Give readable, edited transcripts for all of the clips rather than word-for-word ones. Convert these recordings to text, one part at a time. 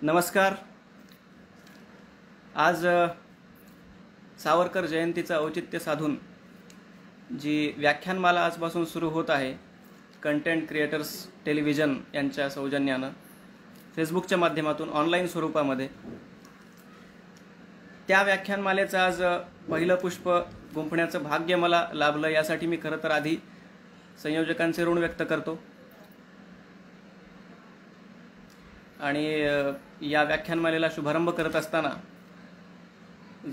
नमस्कार. आज सावरकर जयंतीचं औचित्य साधून जी व्याख्यानमाला आजपासून सुरू होत आहे, कंटेंट क्रिएटर्स टेलिव्हिजन यांच्या सौजन्यानं फेसबुकच्या माध्यमातून ऑनलाईन स्वरूपामध्ये, त्या व्याख्यानमालेचं आज पहिलं पुष्प गुंफण्याचं भाग्य मला लाभलं. यासाठी मी खरं तर आधी संयोजकांचे ऋण व्यक्त करतो. आणि या व्याख्यानमालेला शुभारंभ करत असताना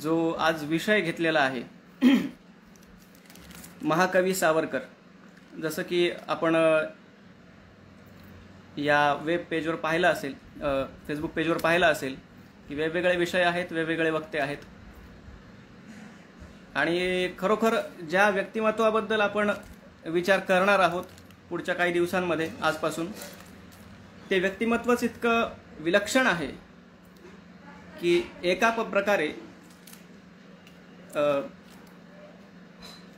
जो आज विषय घेतलेला आहे, महाकवी सावरकर, जसं की आपण या वेब पेजवर पाहिलं असेल, फेसबुक पेजवर पाहिलं असेल की वेगवेगळे विषय आहेत, वेगवेगळे वक्ते आहेत. आणि खरोखर ज्या व्यक्तिमत्वाबद्दल आपण विचार करणार आहोत पुढच्या काही दिवसांमध्ये आजपासून, ते व्यक्तिमत्वच इतकं विलक्षण आहे की एका प्रकारे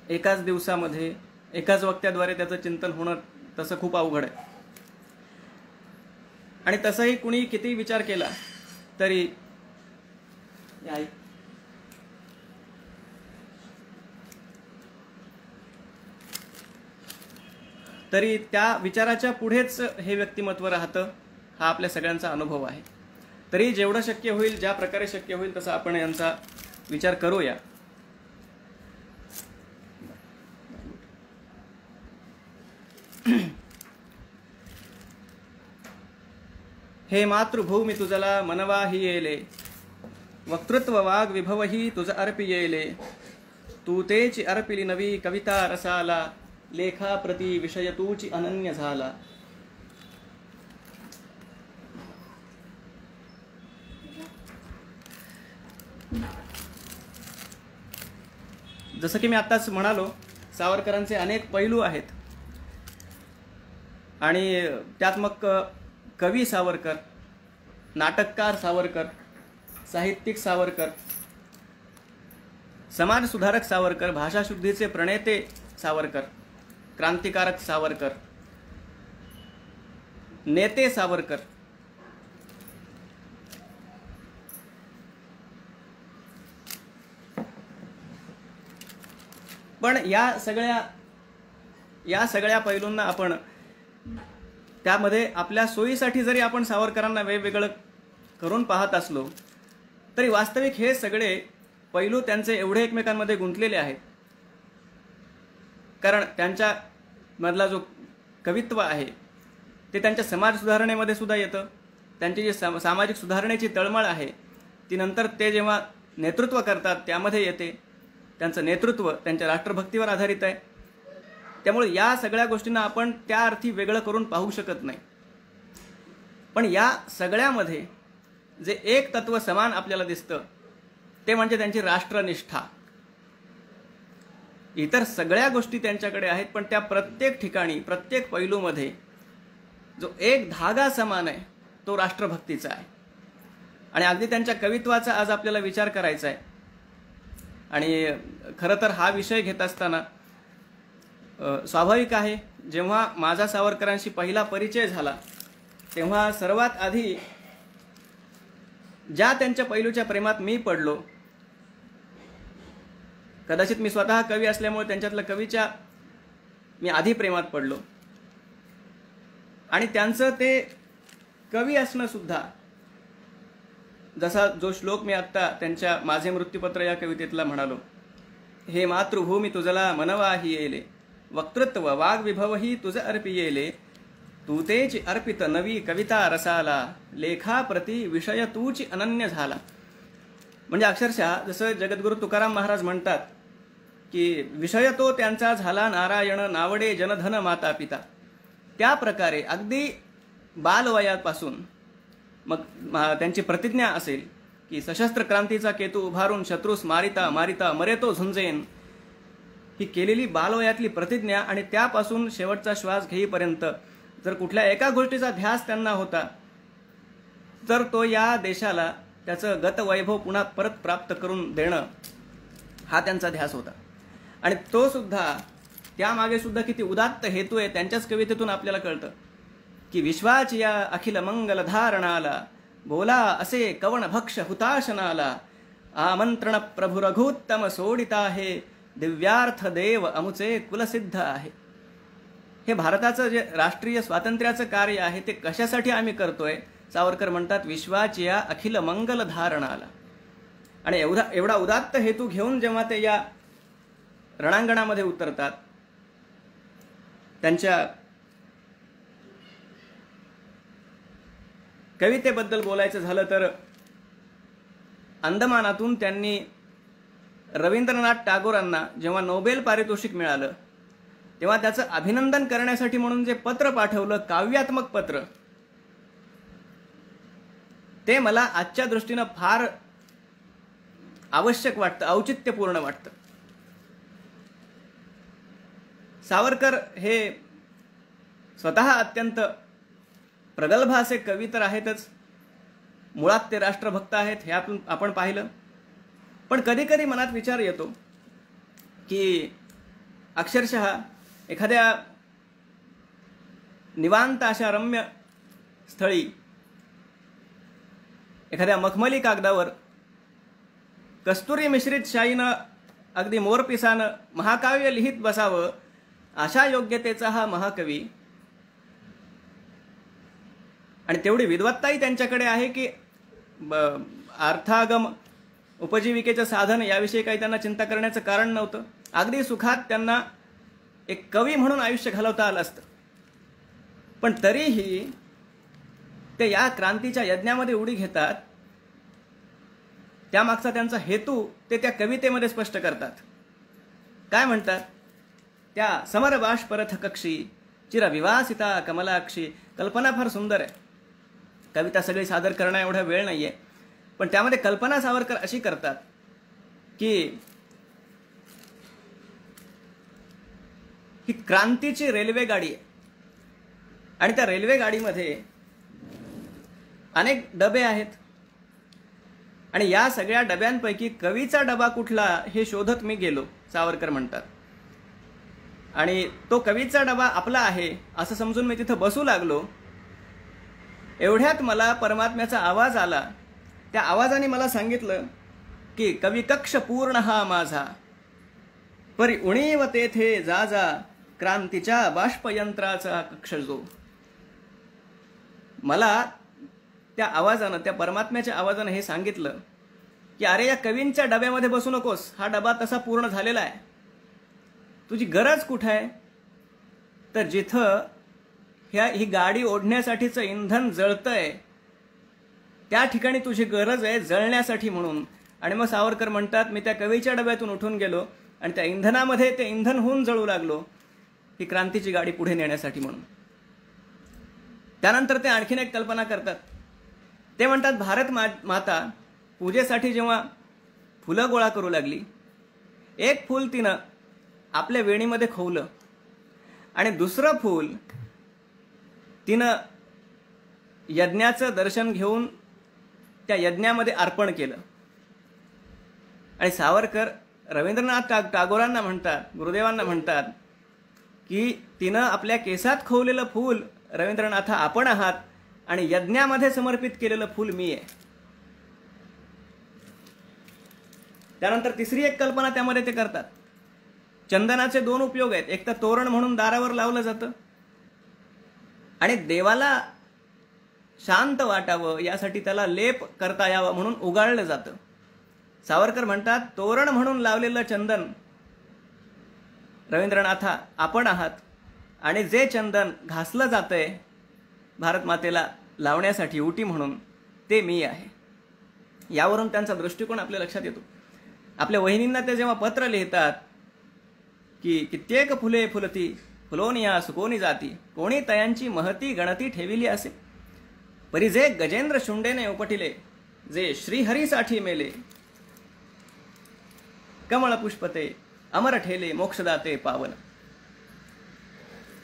एकाच दिवसामध्ये एकाच वक्त्याद्वारे त्याचं चिंतन होणं तसं खूप अवघड आहे. आणि तसंही कुणी किती विचार केला तरी त्या विचाराच्या पुढेच हे व्यक्तिमत्व राहतं, हा आपल्या सगळ्यांचा अनुभव आहे. तरी जेवढं शक्य होईल, ज्या प्रकारे शक्य होईल तसं आपण यांचा विचार करूया. हे मातृभूमी तुझला मनवाही येले, वक्तृत्व वाग विभवही तुझ अर्पी येले, तू तेची अर्पिली नवी कविता रसाला, लेखा प्रति विषय तूची अनन्य झाला. जसं की मी आत्ताच म्हणालो, सावरकरांचे अनेक पैलू आहेत. आणि त्यात मग कवी सावरकर, नाटककार सावरकर, साहित्यिक सावरकर, समाजसुधारक सावरकर, भाषाशुद्धीचे प्रणेते सावरकर, क्रांतिकारक सावरकर, नेते सावरकर, पण या सगळ्या पैलूंना आपण त्यामध्ये आपल्या सोयीसाठी जरी आपण सावरकरांना वेगवेगळं करून पाहत असलो तरी वास्तविक हे सगळे पैलू त्यांचे एवढे एकमेकांमध्ये गुंतलेले आहेत, कारण त्यांच्या मधला जो कवित्व आहे ते त्यांच्या समाज सुधारणेमध्ये सुद्धा येतं. त्यांची जी सामाजिक सुधारणेची तळमळ आहे ती नंतर ते जेव्हा नेतृत्व करतात त्यामध्ये येते. त्यांचं नेतृत्व त्यांच्या राष्ट्रभक्तीवर आधारित आहे. त्यामुळे या सगळ्या गोष्टींना आपण त्या अर्थी वेगळं करून पाहू शकत नाही. पण या सगळ्यामध्ये जे एक तत्व समान आपल्याला दिसतं ते म्हणजे त्यांची राष्ट्रनिष्ठा. इतर सगळ्या गोष्टी त्यांच्याकडे आहेत, पण त्या प्रत्येक ठिकाणी, प्रत्येक पैलूमध्ये जो एक धागा समान आहे तो राष्ट्रभक्तीचा आहे. आणि अगदी त्यांच्या कवित्वाचा आज आपल्याला विचार करायचा आहे. आणि खरं तर हा विषय घेत असताना स्वाभाविक आहे, जेव्हा माझा सावरकरांशी पहिला परिचय झाला तेव्हा सर्वात आधी ज्या त्यांच्या पैलूच्या प्रेमात मी पडलो, कदाचित मी स्वतः कवी असल्यामुळे त्यांच्यातल्या कवीच्या मी आधी प्रेमात पडलो. आणि त्यांचं ते कवी असणं सुद्धा, जसा जो श्लोक मी आत्ता त्यांच्या माझे मृत्यूपत्र या कवितेतला म्हणालो, हे मातृभूमी तुझला मनवाही येले, वक्तृत्व वाग विभवही तुझ अर्पी येले, तू तेची अर्पित नवी कविता रसाला, लेखा प्रति विषय तूची अनन्य झाला. म्हणजे अक्षरशः जसं जगद्गुरु तुकाराम महाराज म्हणतात की विषय तो त्यांचा झाला नारायण, नावडे जनधन माता पिता. त्या प्रकारे अगदी बालवयापासून मग त्यांची प्रतिज्ञा असेल की सशस्त्र क्रांतीचा केतू उभारून शत्रूस मारिता मारिता मरे तो झुंजेन. ही केलेली बालवयातली प्रतिज्ञा आणि त्यापासून शेवटचा श्वास घेईपर्यंत जर कुठल्या एका गोष्टीचा ध्यास त्यांना होता तर तो या देशाला त्याचं गतवैभव पुन्हा परत प्राप्त करून देणं हा त्यांचा ध्यास होता. आणि तो सुद्धा त्यामागे सुद्धा किती उदात्त हेतू आहे त्यांच्याच कवितेतून आपल्याला कळतं की विश्वाची या अखिल मंगल धारणाला बोला असे कवण भक्ष हुताशनाला. आमंत्रण प्रभु रघुत्तम सोडिता आहे, दिव्यार्थ देव अमुचे कुलसिद्ध आहे. हे भारताचं जे राष्ट्रीय स्वातंत्र्याचं कार्य आहे ते कशासाठी आम्ही करतोय. सावरकर म्हणतात विश्वाची या अखिल मंगल धारणाला. आणि एवढा उदात्त हेतू घेऊन जेव्हा ते या रणांगणामध्ये उतरतात, त्यांच्या कवितेबद्दल बोलायचं झालं तर अंदमानातून त्यांनी रवींद्रनाथ टागोरांना जेव्हा नोबेल पारितोषिक मिळालं तेव्हा त्याचं अभिनंदन करण्यासाठी म्हणून जे पत्र पाठवलं, काव्यात्मक पत्र, ते मला आजच्या दृष्टीनं फार आवश्यक वाटतं, औचित्यपूर्ण वाटतं. सावरकर हे स्वतः अत्यंत प्रगल्भ असे कवी तर आहेतच, मुळात ते राष्ट्रभक्त आहेत हे आपण पाहिलं. पण कधी कधी मनात विचार येतो की अक्षरशः एखाद्या निवांत अशा रम्य स्थळी एखाद्या मखमली कागदावर कस्तुरी मिश्रित शाईनं अगदी मोरपिसानं महाकाव्य लिहित बसावं अशा योग्यतेचा हा महाकवी. आणि तेवढी विद्वत्ताही त्यांच्याकडे आहे की अर्थागम उपजीविकेचं साधन याविषयी काही त्यांना चिंता करण्याचं कारण नव्हतं. अगदी सुखात त्यांना एक कवी म्हणून आयुष्य घालवता आलं असतं. पण तरीही ते या क्रांतीच्या यज्ञामध्ये उडी घेतात. त्यामागचा त्यांचा हेतू ते त्या कवितेमध्ये स्पष्ट करतात. काय म्हणतात? त्या समरबाष परथ कक्षी चिरविवासिता कमलाक्षी. कल्पना फार सुंदर आहे. कविता सगळी सादर करणं एवढा वेळ नाहीये, पण त्यामध्ये कल्पना सावरकर अशी करतात की ही क्रांतीची रेल्वे गाडी आहे आणि त्या रेल्वे गाडीमध्ये अनेक डबे आहेत आणि या सगळ्या डब्यांपैकी कवीचा डबा कुठला हे शोधत मी गेलो, सावरकर म्हणतात. आणि तो कवीचा डबा आपला आहे असं समजून मी तिथं बसू लागलो. एवढ्यात मला परमात्म्याचा आवाज आला. त्या आवाजाने मला सांगितलं की कवी कक्ष पूर्ण हा माझा, परी उणीव तेथे जा जा, क्रांतीच्या बाष्पयंत्राचा कक्ष जो. मला त्या आवाजानं, त्या परमात्म्याच्या आवाजानं हे सांगितलं की अरे या कवींच्या डब्यामध्ये बसू नकोस, हा डबा तसा पूर्ण झालेला आहे. तुझी गरज कुठं आहे? तर जिथं ही गाडी ओढण्यासाठीचं इंधन जळतंय त्या ठिकाणी तुझी गरज आहे जळण्यासाठी म्हणून. आणि मग सावरकर म्हणतात मी त्या कवीच्या डब्यातून उठून गेलो आणि त्या इंधनामध्ये ते इंधन होऊन जळू लागलो ही क्रांतीची गाडी पुढे नेण्यासाठी म्हणून. त्यानंतर ते आणखीन एक कल्पना करतात. ते म्हणतात भारत माता पूजेसाठी जेव्हा फुलं गोळा करू लागली, एक फूल तिनं आपल्या वेणीमध्ये खोवलं आणि दुसरं फूल तिनं यज्ञाचं दर्शन घेऊन त्या यज्ञामध्ये अर्पण केलं. आणि सावरकर रवींद्रनाथ टागोरांना म्हणतात, गुरुदेवांना म्हणतात की तिनं आपल्या केसात खोवलेलं फूल रवींद्रनाथ आपण आहात आणि यज्ञामध्ये समर्पित केलेलं फूल मी आहे. त्यानंतर तिसरी एक कल्पना त्यामध्ये ते करतात. चंदनाचे दोन उपयोग आहेत. एक तर तोरण म्हणून दारावर लावलं जातं आणि देवाला शांत वाटावं यासाठी त्याला लेप करता यावं म्हणून उगाळलं जातं. सावरकर म्हणतात तोरण म्हणून लावलेलं चंदन रवींद्रनाथा आपण आहात आणि जे चंदन घासलं जातंय भारत मातेला लावण्यासाठी उटी म्हणून ते मी आहे. यावरून त्यांचा दृष्टिकोन आपल्या लक्षात येतो. आपल्या वहिनींना ते जेव्हा पत्र लिहितात की कित्येक फुले फुलती फुलोनिया सुकोनी जाती, कोणी तयांची महती गणती ठेविली असे. परी जे गजेंद्र शुंडेने उपटिले, जे श्रीहरीसाठी मेले. कमळ पुष्पते अमर ठेले मोक्षदाते पावन.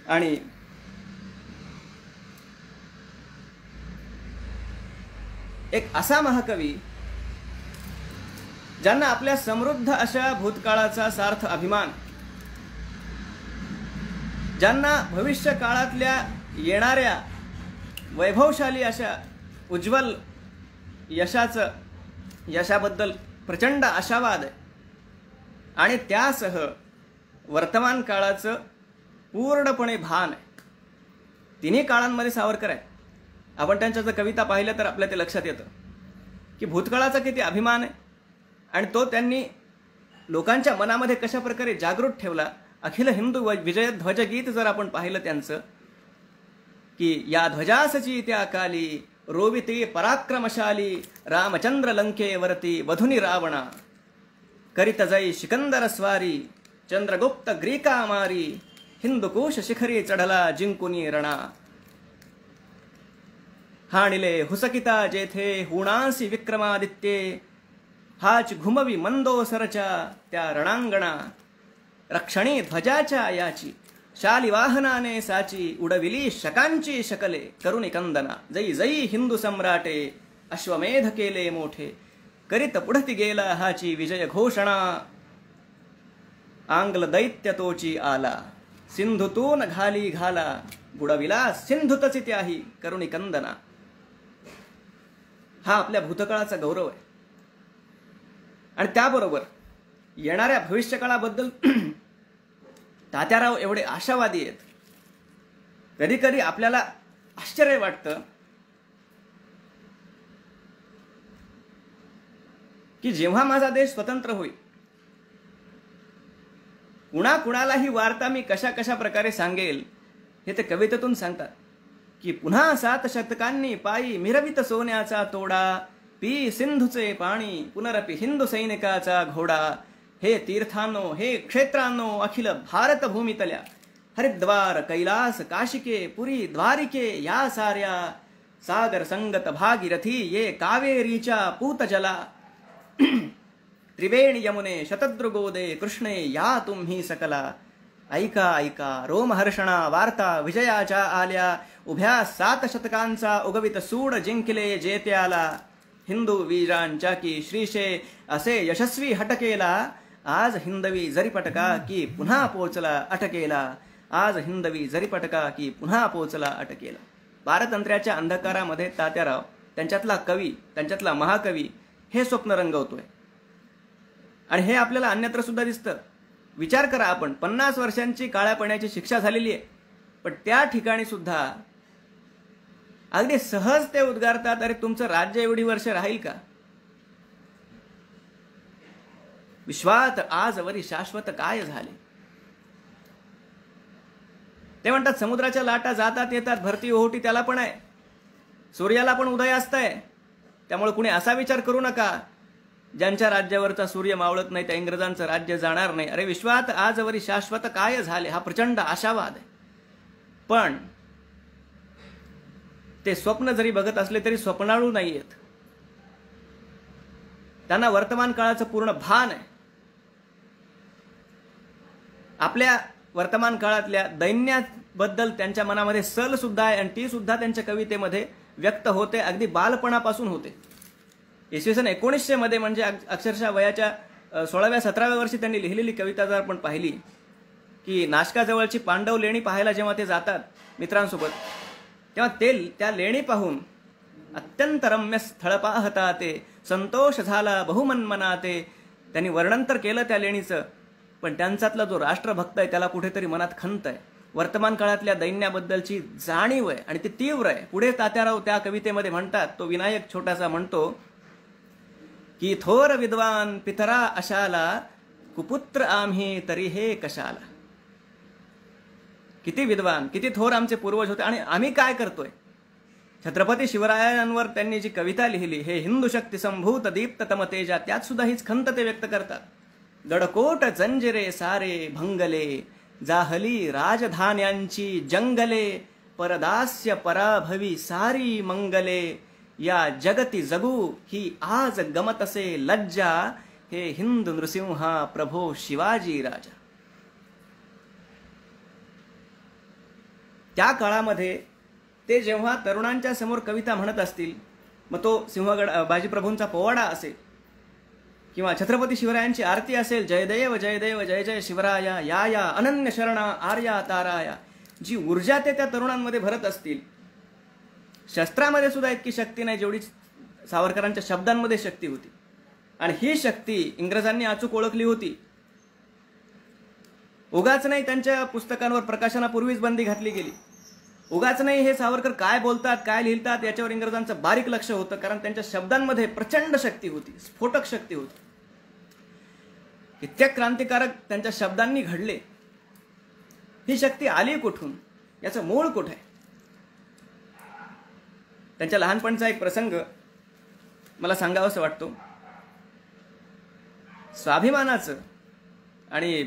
आणि एक असा महाकवी ज्यांना आपल्या समृद्ध अशा भूतकाळाचा सार्थ अभिमान, ज्यांना भविष्य काळातल्या येणाऱ्या वैभवशाली अशा उज्ज्वल यशाबद्दल प्रचंड आशावाद आहे, आणि त्यासह वर्तमान काळाचं पूर्णपणे भान आहे. तिन्ही काळांमध्ये सावरकर आहे. आपण त्यांच्या जर कविता पाहिल्या तर आपल्या ते लक्षात येतं की भूतकाळाचा किती अभिमान आहे, आणि तो त्यांनी लोकांच्या मनामध्ये कशा प्रकारे जागृत ठेवला. अखिल हिंदू विजय ध्वजगीत जर आपण पाहिलं त्यांचं, की या ध्वजासची त्या काली रोविती पराक्रमशाली, रामचंद्र लंकेवरती वधुनी रावणा, करीत जै सिकंदर स्वारी, चंद्रगुप्त ग्रीका मारी, हिंदुकुश शिखरी चढला जिंकुनी रणा. हाणिले हुसकिता जेथे हुणासी विक्रमादित्ये, हाच घुमवी मंदोसरच्या त्या रणांगणा. रक्षणी ध्वजाच्या याची शालिवाहनाने साची, उडविली शकांची शकले करुणी कंदना. जै जै हिंदू सम्राटे अश्वमेध केले मोठे, करीत पुढती गेला हाची विजय घोषणा. आंग्ल दैत्य तोची आला, सिंधुतून घाली घाला, बुडविला सिंधुतची त्याही करुणी कंदना. हा आपल्या भूतकाळाचा गौरव आहे. आणि त्याबरोबर येणाऱ्या भविष्यकाळाबद्दल तात्याराव एवढे आशावादी आहेत. कधी कधी आपल्याला आश्चर्य वाटतं की जेव्हा माझा देश स्वतंत्र होईल, कुणाला ही वार्ता मी कशा कशा प्रकारे सांगेल हे ते कवितेतून सांगतात. की पुन्हा 7 शतकांनी पायी मिरवित सोन्याचा तोडा, पी सिंधूचे पाणी पुनरपी हिंदू सैनिकाचा घोडा. हे तीर्थांनो, हे क्षेत्रांनो, अखिल भारत भूमीतल्या, हरिद्वार कैलास काशिके पुरी द्वारिके या साऱ्या, सागर संगत भागीरथी ये कावेरीच्या पूतजला. त्रिवेणी यमुने शतद्रुगोदे कृष्णे या तुम्ही सकला. ऐका ऐका रोमहर्षणा वार्ता विजयाच्या आल्या, उभ्या 7 शतकांचा उगवित सूड जिंकले जेत्याला. हिंदू वीरांच्या की श्रीशे असे यशस्वी हटकेला, आज हिंदवी जरीपटका की पुन्हा पोचला अटकेला. आज हिंदवी जरीपटका की पुन्हा पोचला अटकेला. पारतंत्र्याच्या अंधकारामध्ये तात्याराव, त्यांच्यातला कवी, त्यांच्यातला महाकवी, हे स्वप्न रंगवतोय. आणि हे आपल्याला अन्यत्र सुद्धा दिसतं. विचार करा, आपण 50 वर्षांची काळ्या पाण्याची शिक्षा झालेली आहे, पण त्या ठिकाणी सुद्धा अगदी सहज ते उद्गारतात, अरे तुमचं राज्य एवढी वर्ष राहील का? विश्वात आजवरी शाश्वत काय झाले. ते म्हणतात समुद्राच्या लाटा जातात येतात, भरती ओहोटी त्याला पण आहे, सूर्याला पण उदय असतंय. त्यामुळे कुणी असा विचार करू नका ज्यांच्या राज्यावरचा सूर्य मावळत नाही त्या इंग्रजांचं राज्य जाणार नाही. अरे विश्वात आजवरी शाश्वत काय झाले, हा प्रचंड आशावाद आहे. पण ते स्वप्न जरी बघत असले तरी स्वप्नाळू नाहीयेत. त्यांना वर्तमान काळाचं पूर्ण भान आहे. आपल्या वर्तमान काळातल्या दैन्याबद्दल त्यांच्या मनामध्ये सल सुद्धा आहे, आणि ती सुद्धा त्यांच्या कवितेमध्ये व्यक्त होते. अगदी बालपणापासून होते. इसवी सन 1900 मध्ये, म्हणजे अक्षरशः वयाच्या 16व्या-17व्या वर्षी त्यांनी लिहिलेली कविता जर आपण पाहिली, की नाशकाजवळची पांडव लेणी पाहायला जेव्हा ते जातात मित्रांसोबत, तेव्हा ते त्या लेणी पाहून अत्यंत रम्य स्थळ पाहता ते संतोष झाला बहुमन मनाते. त्यांनी वर्णन तर केलं त्या लेणीचं, पण त्यांच्यातला जो राष्ट्रभक्त आहे त्याला कुठेतरी मनात खंत आहे. वर्तमान काळातल्या दैन्याबद्दलची जाणीव आहे आणि ती तीव्र आहे. पुढे तात्याराव त्या कवितेमध्ये म्हणतात, तो विनायक छोटासा म्हणतो की थोर विद्वान पितरा अशाला, कुपुत्र आम्ही तरी हे कशाला. किती विद्वान, किती थोर आमचे पूर्वज होते, आणि आम्ही काय करतोय. छत्रपती शिवरायांवर त्यांनी जी कविता लिहिली, हे हिंदू शक्ती संभूत दीप्त तम तेजा, त्यात सुद्धा हीच खंत ते व्यक्त करतात दडकोट जंजिरे सारे भंगले, जाहली राजधान्यांची जंगले, परदास्य पराभवी सारी मंगले, या जगती जगू ही आज गमतसे लज्जा, हे हिंद नृसिंहा प्रभो शिवाजी राजा. त्या काळामध्ये ते जेव्हा तरुणांच्या समोर कविता म्हणत असतील, मग तो सिंहगड बाजीप्रभूंचा पोवाडा असेल किंवा छत्रपती शिवरायांची आरती असेल, जयदेव जयदेव जय जय शिवराया, या या अनन्य शरणा आर्या ताराया, जी ऊर्जा ते त्या तरुणांमध्ये भरत असतील. शस्त्रामध्ये सुद्धा इतकी शक्ती नाही जेवढी सावरकरांच्या शब्दांमध्ये शक्ती होती. आणि ही शक्ती इंग्रजांनी अचूक ओळखली होती. उगाच नाही त्यांच्या पुस्तकांवर प्रकाशनापूर्वीच बंदी घातली गेली. उगाच नाही हे सावरकर काय बोलतात काय लिहितात याच्यावर इंग्रजांचं बारीक लक्ष होतं, कारण त्यांच्या शब्दांमध्ये प्रचंड शक्ती होती, स्फोटक शक्ती होती. कित्येक क्रांतिकारक त्यांच्या शब्दांनी घडले. ही शक्ती आली कुठून, याचं मूळ कुठे आहे? त्यांच्या लहानपणचा एक प्रसंग मला सांगावासा वाटतो. स्वाभिमानाचं आणि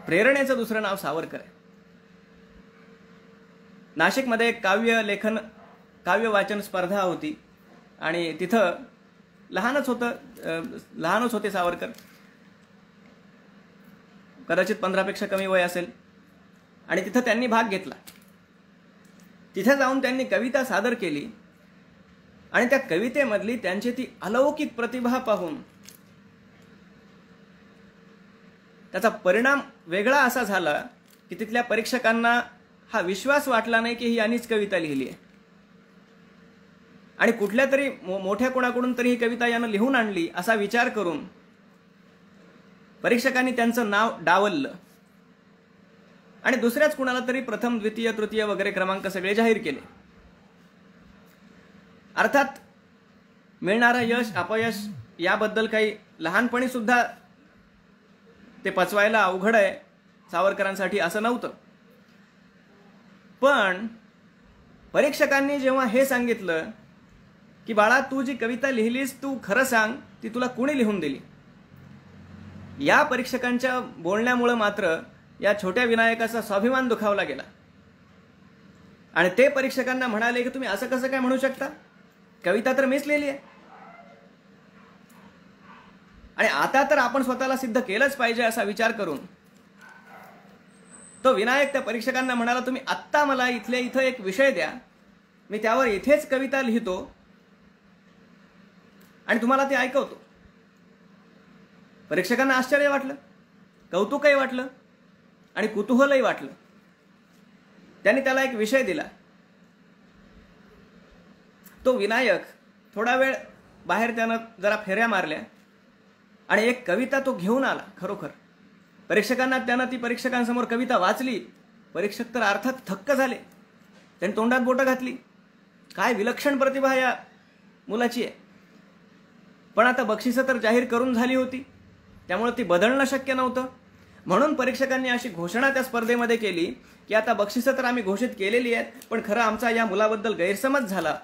प्रेरणेचं दुसरं नाव सावरकर आहे. नाशिकमध्ये एक काव्य वाचन स्पर्धा होती आणि तिथं लहानच होते सावरकर, कदाचित 15पेक्षा कमी वय असेल. आणि तिथं त्यांनी भाग घेतला. तिथे जाऊन त्यांनी कविता सादर केली आणि त्या कवितेमधली त्यांची ती अलौकिक प्रतिभा पाहून त्याचा परिणाम वेगळा असा झाला की तिथल्या परीक्षकांना हा विश्वास वाटला नाही की ही यांनीच कविता लिहिली आहे. आणि कुठल्या तरी मोठ्या कोणाकडून तरी ही कविता यानं लिहून आणली असा विचार करून परीक्षकांनी त्यांचं नाव डावललं आणि दुसऱ्याच कुणाला तरी प्रथम द्वितीय तृतीय वगैरे क्रमांक सगळे जाहीर केले. अर्थात मिळणारं यश अपयश याबद्दल काही लहानपणी सुद्धा ते पचवायला अवघड आहे सावरकरांसाठी असं नव्हतं. पण परीक्षकांनी जेव्हा हे सांगितलं की बाळा तू जी कविता लिहिलीस तू खरं सांग ती तुला कोणी लिहून दिली, या परीक्षकांच्या बोलण्यामुळे मात्र या छोट्या विनायकाचा स्वाभिमान दुखावला गेला. आणि ते परीक्षकांना म्हणाले की तुम्ही असं कसं काय म्हणू शकता, कविता तर मीच लिहिली आहे आणि आता तर आपण स्वतःला सिद्ध केलंच पाहिजे असा विचार करून तो विनायक त्या परीक्षकांना म्हणाला, तुम्ही आत्ता मला इथं एक विषय द्या, मी त्यावर इथेच कविता लिहितो आणि तुम्हाला ते ऐकवतो. परीक्षकांना आश्चर्य वाटलं, कौतुकही वाटलं आणि कुतूहलही वाटलं. त्यांनी त्याला एक विषय दिला. तो विनायक थोडा वेळ बाहेर त्यानं जरा फेऱ्या मारल्या आणि एक कविता तो घेऊन आला. खरोखर परीक्षकांना त्यानं ती परीक्षकांसमोर कविता वाचली. परीक्षक तर अर्थात थक्क झाले. त्यांनी तोंडात बोटं घातली. काय विलक्षण प्रतिभा या मुलाची आहे. पण आता बक्षिसं तर जाहीर करून झाली होती, त्यामुळे ती बदलणं शक्य नव्हतं. म्हणून परीक्षकांनी अशी घोषणा त्या स्पर्धेमध्ये केली की आता बक्षिसं तर आम्ही घोषित केलेली आहेत, पण खरं आमचा या मुलाबद्दल गैरसमज झाला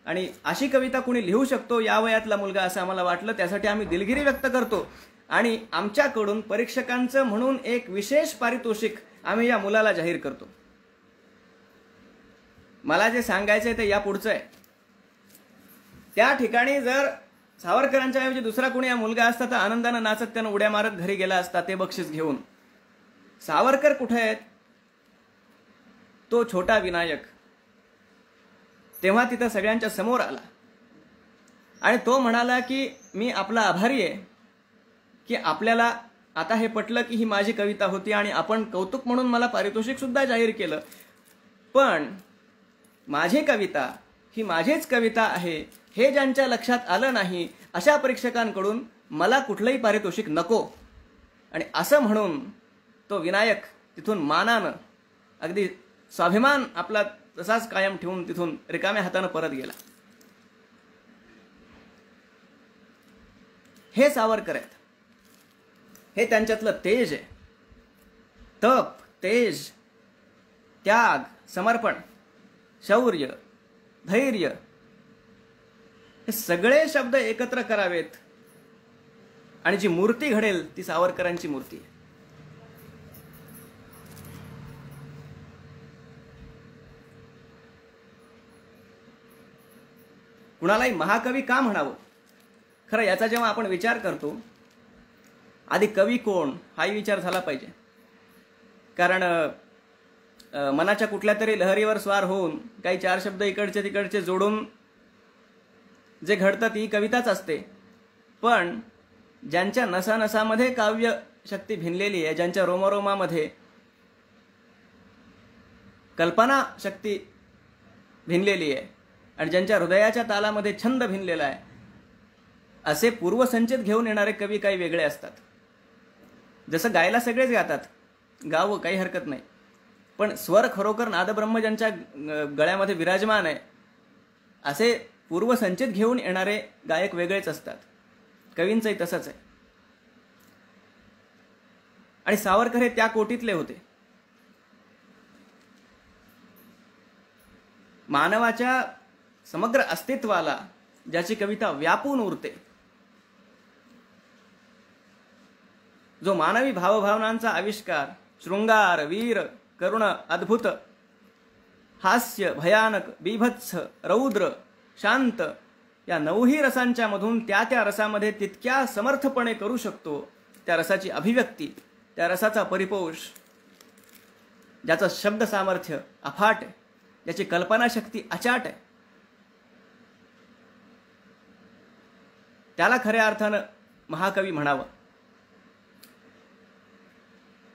आणि अशी कविता कुणी लिहू शकतो या वयातला मुलगा असं आम्हाला वाटलं, त्यासाठी आम्ही दिलगिरी व्यक्त करतो आणि आमच्याकडून परीक्षकांचं म्हणून एक विशेष पारितोषिक आम्ही या मुलाला जाहीर करतो. मला जे सांगायचंय ते या पुढचं आहे. त्या ठिकाणी जर सावरकरांच्या ऐवजी दुसरा कोणी या मुलगा असता तर आनंदानं नाचत त्यानं उड्या मारत घरी गेला असता ते बक्षीस घेऊन. सावरकर कुठे आहेत? तो छोटा विनायक तेव्हा तिथं सगळ्यांच्या समोर आला आणि तो म्हणाला की मी आपला आभारी आहे की आपल्याला आता हे पटलं की ही माझी कविता होती आणि आपण कौतुक म्हणून मला पारितोषिक सुद्धा जाहीर केलं, पण माझी कविता ही माझीच कविता आहे हे ज्यांच्या लक्षात आलं नाही अशा परीक्षकांकडून मला कुठलंही पारितोषिक नको. आणि असं म्हणून तो विनायक तिथून मानानं अगदी स्वाभिमान आपला तसाच कायम ठेवून तिथून रिकाम्या हातानं परत गेला. हे सावरकर आहेत. हे त्यांच्यातलं तेज आहे. तप, तेज, त्याग, समर्पण, शौर्य, धैर्य हे सगळे शब्द एकत्र करावेत आणि जी मूर्ती घडेल ती सावरकरांची मूर्ती आहे. कुणालाही महाकवी का म्हणावं, खरं याचा जेव्हा आपण विचार करतो, आधी कवी कोण हाही विचार झाला पाहिजे. कारण मनाच्या कुठल्या तरी लहरीवर स्वार होऊन काही चार शब्द इकडचे तिकडचे जोडून जे घडतं ती कविताच असते. पण ज्यांच्या नसानसामध्ये काव्य शक्ती भिनलेली आहे, ज्यांच्या रोमारोमामध्ये कल्पना शक्ती भिनलेली आहे आणि ज्यांच्या हृदयाच्या तालामध्ये छंद भिनलेला आहे, असे पूर्वसंचित घेऊन येणारे कवी काही वेगळे असतात. जसं गायला सगळेच गातात, गावं काही हरकत नाही, पण स्वर खरोखर नादब्रह्म ज्यांच्या गळ्यामध्ये विराजमान आहे असे पूर्वसंचित घेऊन येणारे गायक वेगळेच असतात. कवींचंही तसंच आहे. आणि सावरकर हे त्या कोटीतले होते. मानवाच्या समग्र अस्तित्वाला ज्याची कविता व्यापून उरते, जो मानवी भावभावनांचा आविष्कार, शृंगार, वीर, करुण, अद्भुत, हास्य, भयानक, बीभत्स, रौद्र, शांत या नऊही रसांच्या मधून त्या त्या रसामध्ये तितक्या समर्थपणे करू शकतो, त्या रसाची अभिव्यक्ती, त्या रसाचा परिपोष, ज्याचं शब्द सामर्थ्य अफाट आहे, ज्याची कल्पनाशक्ती अचाट आहे, त्याला खऱ्या अर्थानं महाकवी म्हणावं.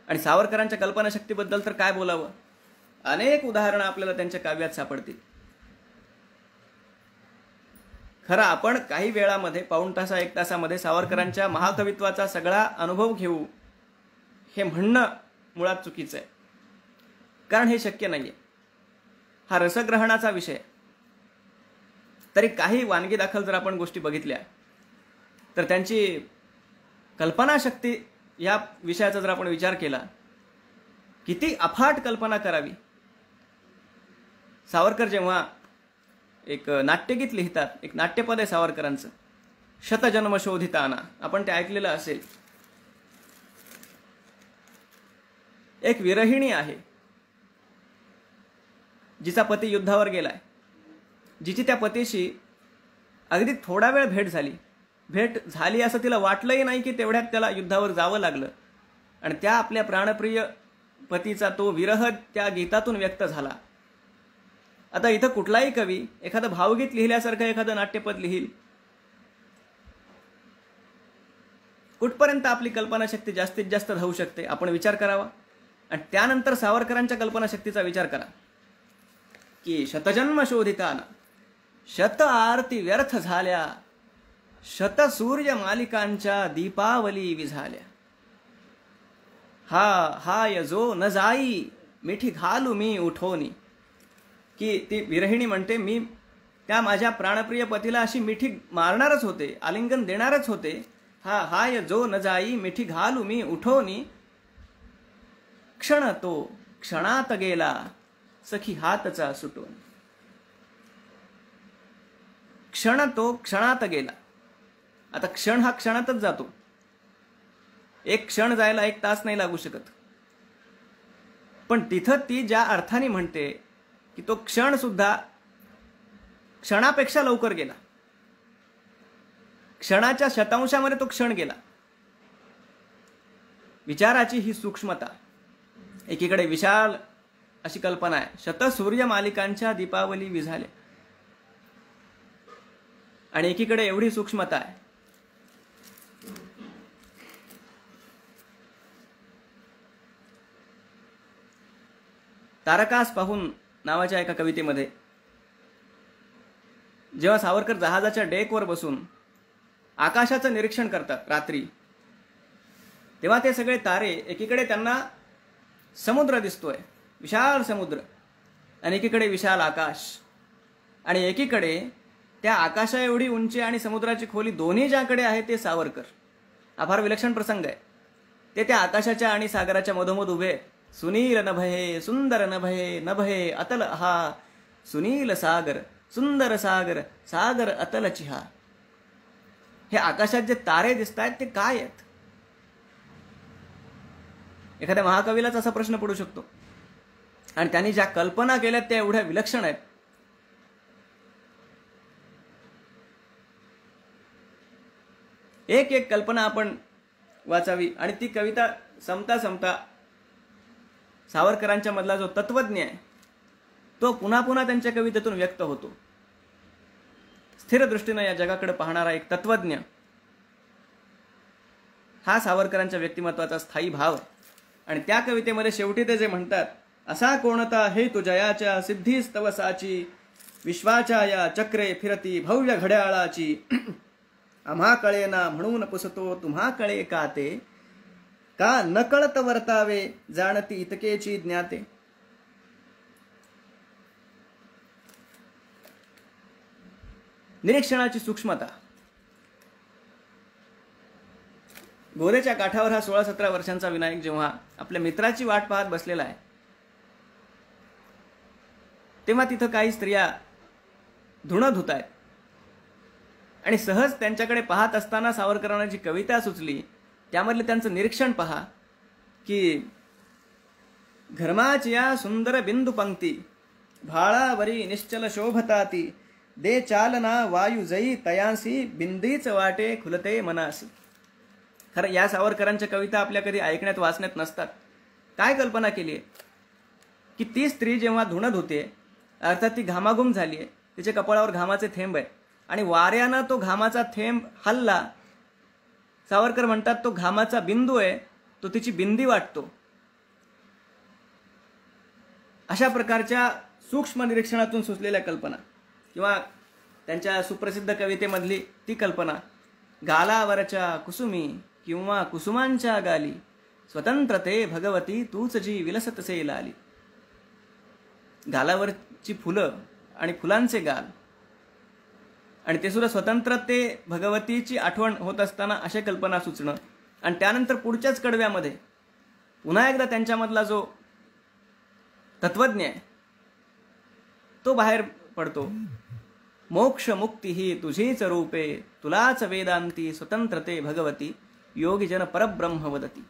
आणि सावरकरांच्या कल्पनाशक्तीबद्दल तर काय बोलावं, अनेक उदाहरणं आपल्याला त्यांच्या काव्यात सापडतील. खरं आपण काही वेळामध्ये, पाऊण तासा एक तासामध्ये सावरकरांच्या महाकवित्वाचा सगळा अनुभव घेऊ हे म्हणणं मुळात चुकीचं आहे. कारण हे शक्य नाहीये. हा रसग्रहणाचा विषय. तरी काही वानगी दाखल जर आपण गोष्टी बघितल्या तर त्यांची कल्पनाशक्ती या विषयाचा जर आपण विचार केला, किती अफाट कल्पना करावी. सावरकर जेव्हा एक नाट्यगीत लिहितात, एक नाट्यपद आहे सावरकरांचं, शतजन्म शोधिताना, आपण ते ऐकलेलं असेल. एक विरहिणी आहे जिचा पती युद्धावर गेलाय, जिची त्या पतीशी अगदी थोडा वेळ भेट झाली असं तिला वाटलंही नाही की तेवढ्यात त्याला युद्धावर जावं लागलं. आणि त्या आपल्या प्राणप्रिय पतीचा तो विरह त्या गीतातून व्यक्त झाला. आता इथं कुठलाही कवी एखादं भावगीत लिहिल्यासारखं एखादं नाट्यपद लिहिल, कुठपर्यंत आपली कल्पनाशक्ती जास्तीत जास्त धावू शकते आपण विचार करावा. आणि त्यानंतर सावरकरांच्या कल्पनाशक्तीचा विचार करा की शतजन्म शोधिताना, शत आरती व्यर्थ झाल्या, शत सूर्य मालिकांच्या दीपावली विझाल्या, हाय जो न जाई मिठी घालू मी उठोनी. की ती विरहिणी म्हणते, मी त्या माझ्या प्राणप्रिय पतीला अशी मिठी मारणारच होते, आलिंगन देणारच होते. हाय जो न जाई मिठी घालू मी उठोनी, क्षण तो क्षणात गेला सखी हातचा सुटून. क्षण तो क्षणात गेला. आता क्षण हा क्षणातच जातो. एक क्षण जायला एक तास नाही लागू शकत. पण तिथं ती ज्या अर्थाने म्हणते की तो क्षण सुद्धा क्षणापेक्षा लवकर गेला, क्षणाच्या शतांशामध्ये तो क्षण गेला. विचाराची ही सूक्ष्मता. एकीकडे विशाल अशी कल्पना आहे, शत सूर्य मालिकांच्या दीपावली विझाल्या, आणि एकीकडे एवढी सूक्ष्मता आहे. तारकास पाहून नावाच्या एका कवितेमध्ये जेव्हा सावरकर जहाजाच्या डेकवर बसून आकाशाचं निरीक्षण करतात रात्री, तेव्हा ते सगळे तारे, एकीकडे त्यांना समुद्र दिसतोय, विशाल समुद्र, आणि एकीकडे विशाल आकाश, आणि एकीकडे त्या आकाशा एवढी उंची आणि समुद्राची खोली दोन्ही ज्याकडे आहे ते सावरकर. हा फार विलक्षण प्रसंग आहे. ते त्या आकाशाच्या आणि सागराच्या मधोमध उभे, सुनील नभये सुंदर नभये नभये अतल हा, सुनील सागर सुंदर सागर सागर अतल चिहा. हे आकाशात जे तारे दिसत आहेत ते काय आहेत? एखाद्या महाकवीलाच असा प्रश्न पडू शकतो. आणि त्यांनी ज्या कल्पना केल्यात त्या एवढ्या विलक्षण आहेत. एक एक कल्पना आपण वाचावी आणि ती कविता संपता संपता सावरकरांच्या मधला जो तत्वज्ञ आहे तो पुन्हा पुन्हा त्यांच्या कवितेतून व्यक्त होतो. स्थिर दृष्टीने या जगाकडे पाहणारा एक तत्वज्ञ हा सावरकरांच्या व्यक्तिमत्वाचा स्थायी भाव आहे. आणि त्या कवितेमध्ये शेवटी ते जे म्हणतात, असा कोणता हेतु जयाच्या सिद्धीस्तवसाची, विश्वाच्या या चक्रे फिरती भव्य घड्याळाची, आम्हा कळेना म्हणून पुसतो तुम्हा कळे का ते, का नकळत वर्तावे जाणती इतकेची ज्ञाते. निरीक्षणाची सूक्ष्मता. गोरेच्या काठावर हा 16-17 वर्षांचा विनायक जेव्हा आपल्या मित्राची वाट पाहत बसलेला आहे तेव्हा तिथं काही स्त्रिया धुणं धुत आहेत. आणि सहज त्यांच्याकडे पाहत असताना सावरकरांना जी कविता सुचली त्यामधले त्यांचं निरीक्षण पहा की घर्माचिया सुंदर बिंदू पंक्ती, भाळावरी निश्चल शोभताती, दे चालना वायू जई तयांसी, बिंदीच वाटे खुलते मनासी. खरं या सावरकरांच्या कविता आपल्या कधी ऐकण्यात वाचण्यात नसतात. काय कल्पना केली आहे की ती स्त्री जेव्हा धुणं धुते, अर्थात ती घामाघूम झाली आहे, तिच्या कपाळावर घामाचे थेंब आहे आणि वाऱ्यानं तो घामाचा थेंब हल्ला. सावरकर म्हणतात तो घामाचा बिंदू आहे, तो तिची बिंदी वाटतो. अशा प्रकारच्या सूक्ष्म निरीक्षणातून सुचलेल्या कल्पना किंवा त्यांच्या सुप्रसिद्ध कवितेमधली ती कल्पना, गालावरच्या कुसुमी किंवा कुसुमांच्या गाली, स्वतंत्रते भगवती तूच जी विलसतसे लाली. गालावरची फुलं आणि फुलांचे गाल आणि ते सुद्धा स्वतंत्रते भगवतीची आठवण होत असताना अशा कल्पना सुचणं. आणि त्यानंतर पुढच्याच कडव्यामध्ये पुन्हा एकदा त्यांच्यामधला जो तत्वज्ञ आहे तो बाहेर पडतो. मोक्ष मुक्ती ही तुझीच रूपे, तुलाच वेदांती स्वतंत्रते भगवती, योगीजन परब्रह्म वदती.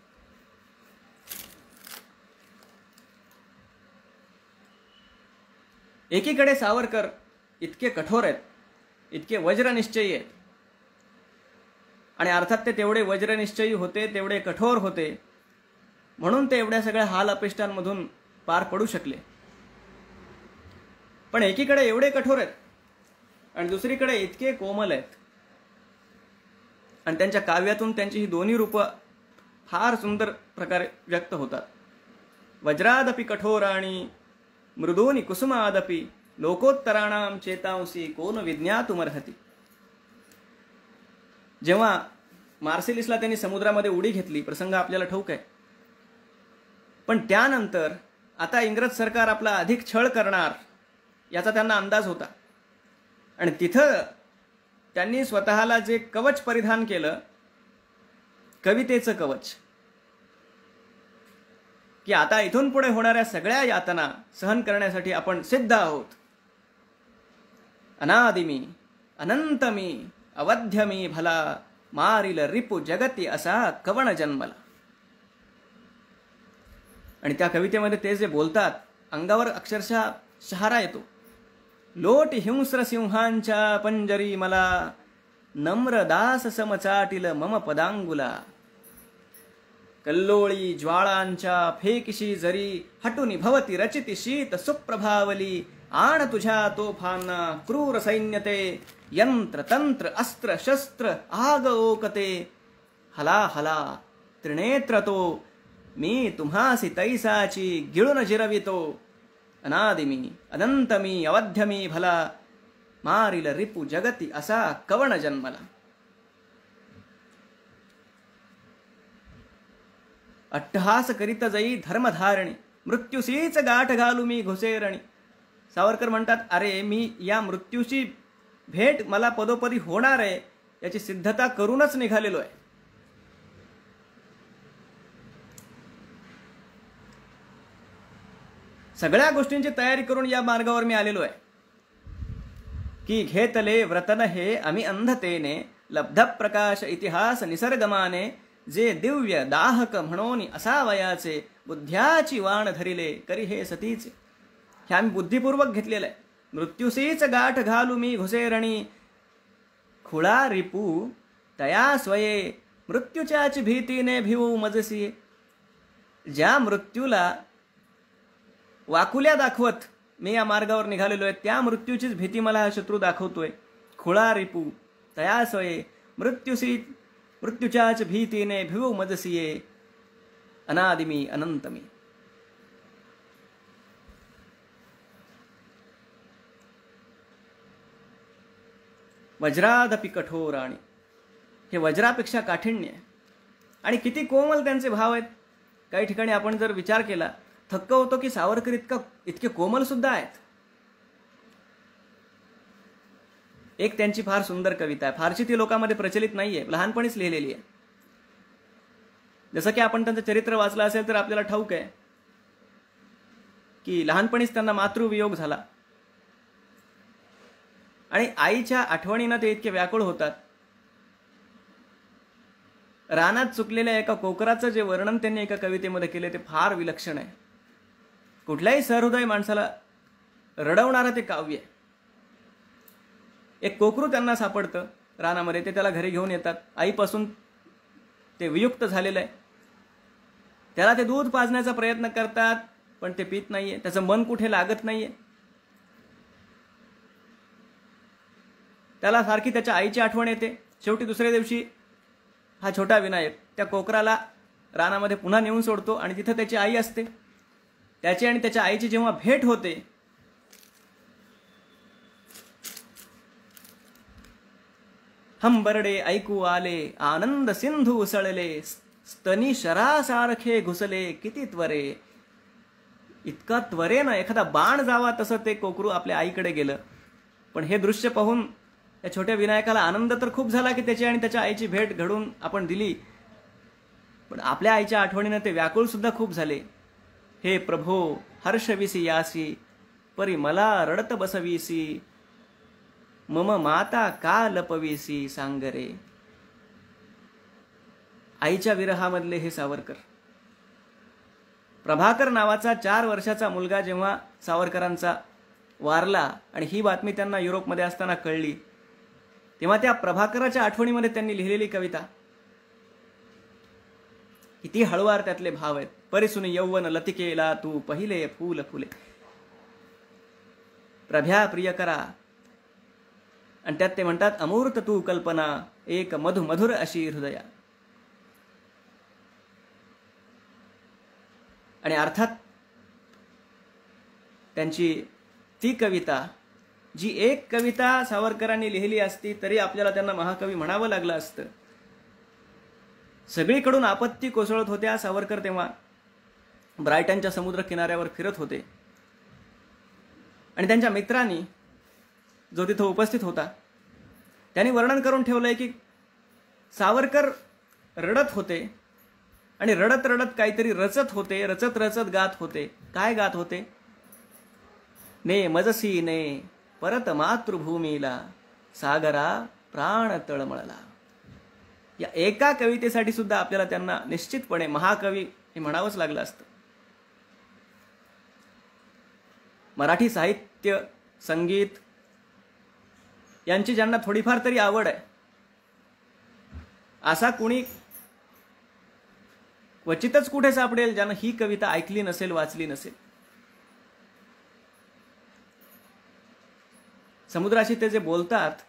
एकीकडे सावरकर इतके कठोर आहेत, इतके वज्रनिश्चयी आहेत आणि अर्थात ते तेवढे वज्रनिश्चयी होते, तेवढे कठोर होते म्हणून ते एवढ्या सगळ्या हाल अपेष्टांमधून पार पडू शकले. पण एकीकडे एवढे कठोर आहेत आणि दुसरीकडे इतके कोमल आहेत. आणि त्यांच्या काव्यातून त्यांची ही दोन्ही रूपं फार सुंदर प्रकारे व्यक्त होतात. वज्रादपि कठोराणी मृदूनि कुसुमादपि, लोकोत्तराणाम चेतांसी कोन विज्ञातुमर्हति. जेव्हा मार्सिलिसला त्यांनी समुद्रामध्ये उडी घेतली, प्रसंग आपल्याला ठाऊक आहे, पण त्यानंतर आता इंग्रज सरकार आपला अधिक छळ करणार याचा त्यांना अंदाज होता. आणि तिथं त्यांनी स्वतःला जे कवच परिधान केलं, कवितेचं कवच, की आता इथून पुढे होणाऱ्या सगळ्या यातना सहन करण्यासाठी आपण सिद्ध आहोत. अनादिमी अनंतमी अवध्यमी भला, मारिल रिपू जगती असा कवण जन्मला. आणि त्या कवितेमध्ये ते जे बोलतात अंगावर अक्षरशः शहारा येतो. लोट हिंस्र सिंहांच्या पंजरी मला, नम्र दास समचाटिल मम पदांगुला. कल्लोळी ज्वाळांच्या फेकिशी जरी, हटुनी भवती रचिती शीत सुप्रभावली. आण तुझ्या तोफांना क्रूर सैन्यते, यंत्र तंत्र अस्त्र शस्त्र आग ओकते. हला हला त्रिनेत्र तो, मी तुम्हासी तैसाची गिळून जिरवितो. अनादिमी अनंतमी अवध्यमी भला, मारिल रिपू जगती असा कवण जन्मला. अट्टहास करीत जाई धर्मधारणी, मृत्यूसीच गाठ घालू मी घुसेरणी. सावरकर म्हणतात, अरे मी या मृत्यूची भेट मला पदोपदी होणार आहे याची सिद्धता करूनच निघालेलो आहे. सगळ्या गोष्टींची तयारी करून या मार्गावर मी आलेलो आहे. की घेतले व्रतन हे आम्ही अंधतेने, लब्ध प्रकाश इतिहास निसर्गमाने जे दिव्य दाहक म्हणून असावयाचे बुद्ध्याची वाण धरिले करी हे सतीचे. हे आम्ही बुद्धिपूर्वक घेतलेलं आहे. मृत्यूसीच गाठ घालू मी घुसेरणी खुळा रिपू तया स्वये मृत्यूच्याच भीतीने भिवू मजसी. ज्या मृत्यूला वाकुल्या दाखवत मी या मार्गावर निघालेलो आहे त्या मृत्यूचीच भीती मला हा शत्रू दाखवतोय. खुळा रिपू तया स्वये मृत्यूच्याच भीतीने भिवू मजसिये अनादिमी अनंतमी. वज्रादपि कठोराणी. हे वज्रापेक्षा काठिण्य आहे. आणि किती कोमल त्यांचे भाव आहेत. काही ठिकाणी आपण जर विचार केला थक्क होतो की सावरकर इतके कोमल सुद्धा आहेत. एक त्यांची फार सुंदर कविता आहे. फारशी ती लोकांमध्ये प्रचलित नाहीये, लहानपणीच लिहिलेली आहे. जसं की आपण त्यांचं चरित्र वाचलं असेल तर आपल्याला ठाऊक आहे की लहानपणीच त्यांना मातृवियोग झाला आणि आईच्या आठवणीनं ते इतके व्याकुळ होतात. रानात चुकलेल्या एका कोकराचं जे वर्णन त्यांनी एका कवितेमध्ये केले ते फार विलक्षण आहे. कुठल्याही सहृदय माणसाला रडवणारं ते काव्य आहे. एक कोकरू त्यांना सापडतं रानामध्ये. ते त्याला घरी घेऊन येतात. आईपासून ते वियुक्त झालेलं आहे. त्याला ते दूध पाजण्याचा प्रयत्न करतात पण ते पित नाहीये. त्याचं मन कुठे लागत नाहीये. त्याला सारखी त्याच्या आईची आठवण येते. शेवटी दुसऱ्या दिवशी हा छोटा विनायक त्या कोकराला रानामध्ये पुन्हा नेऊन सोडतो आणि तिथं त्याची आई असते. त्याची आणि त्याच्या आईची जेव्हा भेट होते हंबरडे ऐकू आले आनंद सिंधू उसळले स्तनी शरासारखे घुसले किती त्वरे. इतका त्वरेनं एखादा बाण जावा तसं ते कोकरू आपल्या आईकडे गेलं. पण हे दृश्य पाहून या छोट्या विनायकाला आनंद तर खूप झाला की त्याची आणि त्याच्या आईची भेट घडून आपण दिली. पण आपल्या आईच्या आठवणीनं ते व्याकुळ सुद्धा खूप झाले. हे प्रभो हर्षविसी यासी परी मला रडत बसवीसी मम माता का लपवीसी सांगरे. आईच्या विरहामधले हे सावरकर. प्रभाकर नावाचा 4 वर्षाचा मुलगा जेव्हा सावरकरांचा वारला आणि ही बातमी त्यांना युरोपमध्ये असताना कळली तेव्हा त्या प्रभाकराच्या आठवणीमध्ये त्यांनी लिहिलेली कविता किती हळुवार त्यातले भाव आहेत. परिसुनी यौवन लतिकेला तू पहिले फूल फुले प्रभ्या प्रियकरा. आणि त्यात ते म्हणतात अमूर्त तू कल्पना एक मधु मधुर अशी हृदया. आणि अर्थात त्यांची ती कविता जी एक कविता सावरकरांनी लिहिली असती तरी आपल्याला त्यांना महाकवी म्हणावं लागलं असतं. सगळीकडून आपत्ती कोसळत होत्या. सावरकर तेव्हा ब्रायटनच्या समुद्र किनाऱ्यावर फिरत होते आणि त्यांच्या मित्रांनी जो तिथं उपस्थित होता त्यांनी वर्णन करून ठेवलंय की सावरकर रडत होते आणि रडत रडत काहीतरी रचत होते. रचत रचत गात होते. काय गात होते. ने मजसी ने परत मातृभूमीला सागरा प्राण तळमळला. या एका कवितेसाठी सुद्धा आपल्याला त्यांना निश्चितपणे महाकवी हे म्हणावंच लागलं असतं. मराठी साहित्य संगीत यांची ज्यांना थोडीफार तरी आवड आहे असा कुणी क्वचितच कुठे सापडेल ज्यानं ही कविता ऐकली नसेल वाचली नसेल. समुद्राशी ते जे बोलतात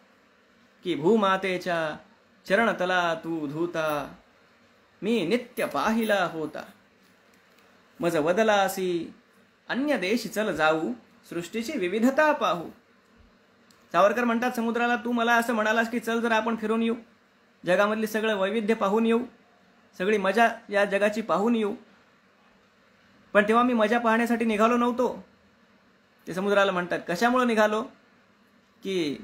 की भूमातेच्या चरणतला तू धूता मी नित्य पाहिला होता मज वदलासी अन्य देश चल जाऊ सृष्टीची विविधता पाहू. सावरकर म्हणतात समुद्राला तू मला असं म्हणालास की चल जर आपण फिरून येऊ जगामधली सगळं वैविध्य पाहून येऊ सगळी मजा या जगाची पाहून येऊ. पण तेव्हा मी मजा पाहण्यासाठी निघालो नव्हतो. ते समुद्राला म्हणतात कशामुळे निघालो की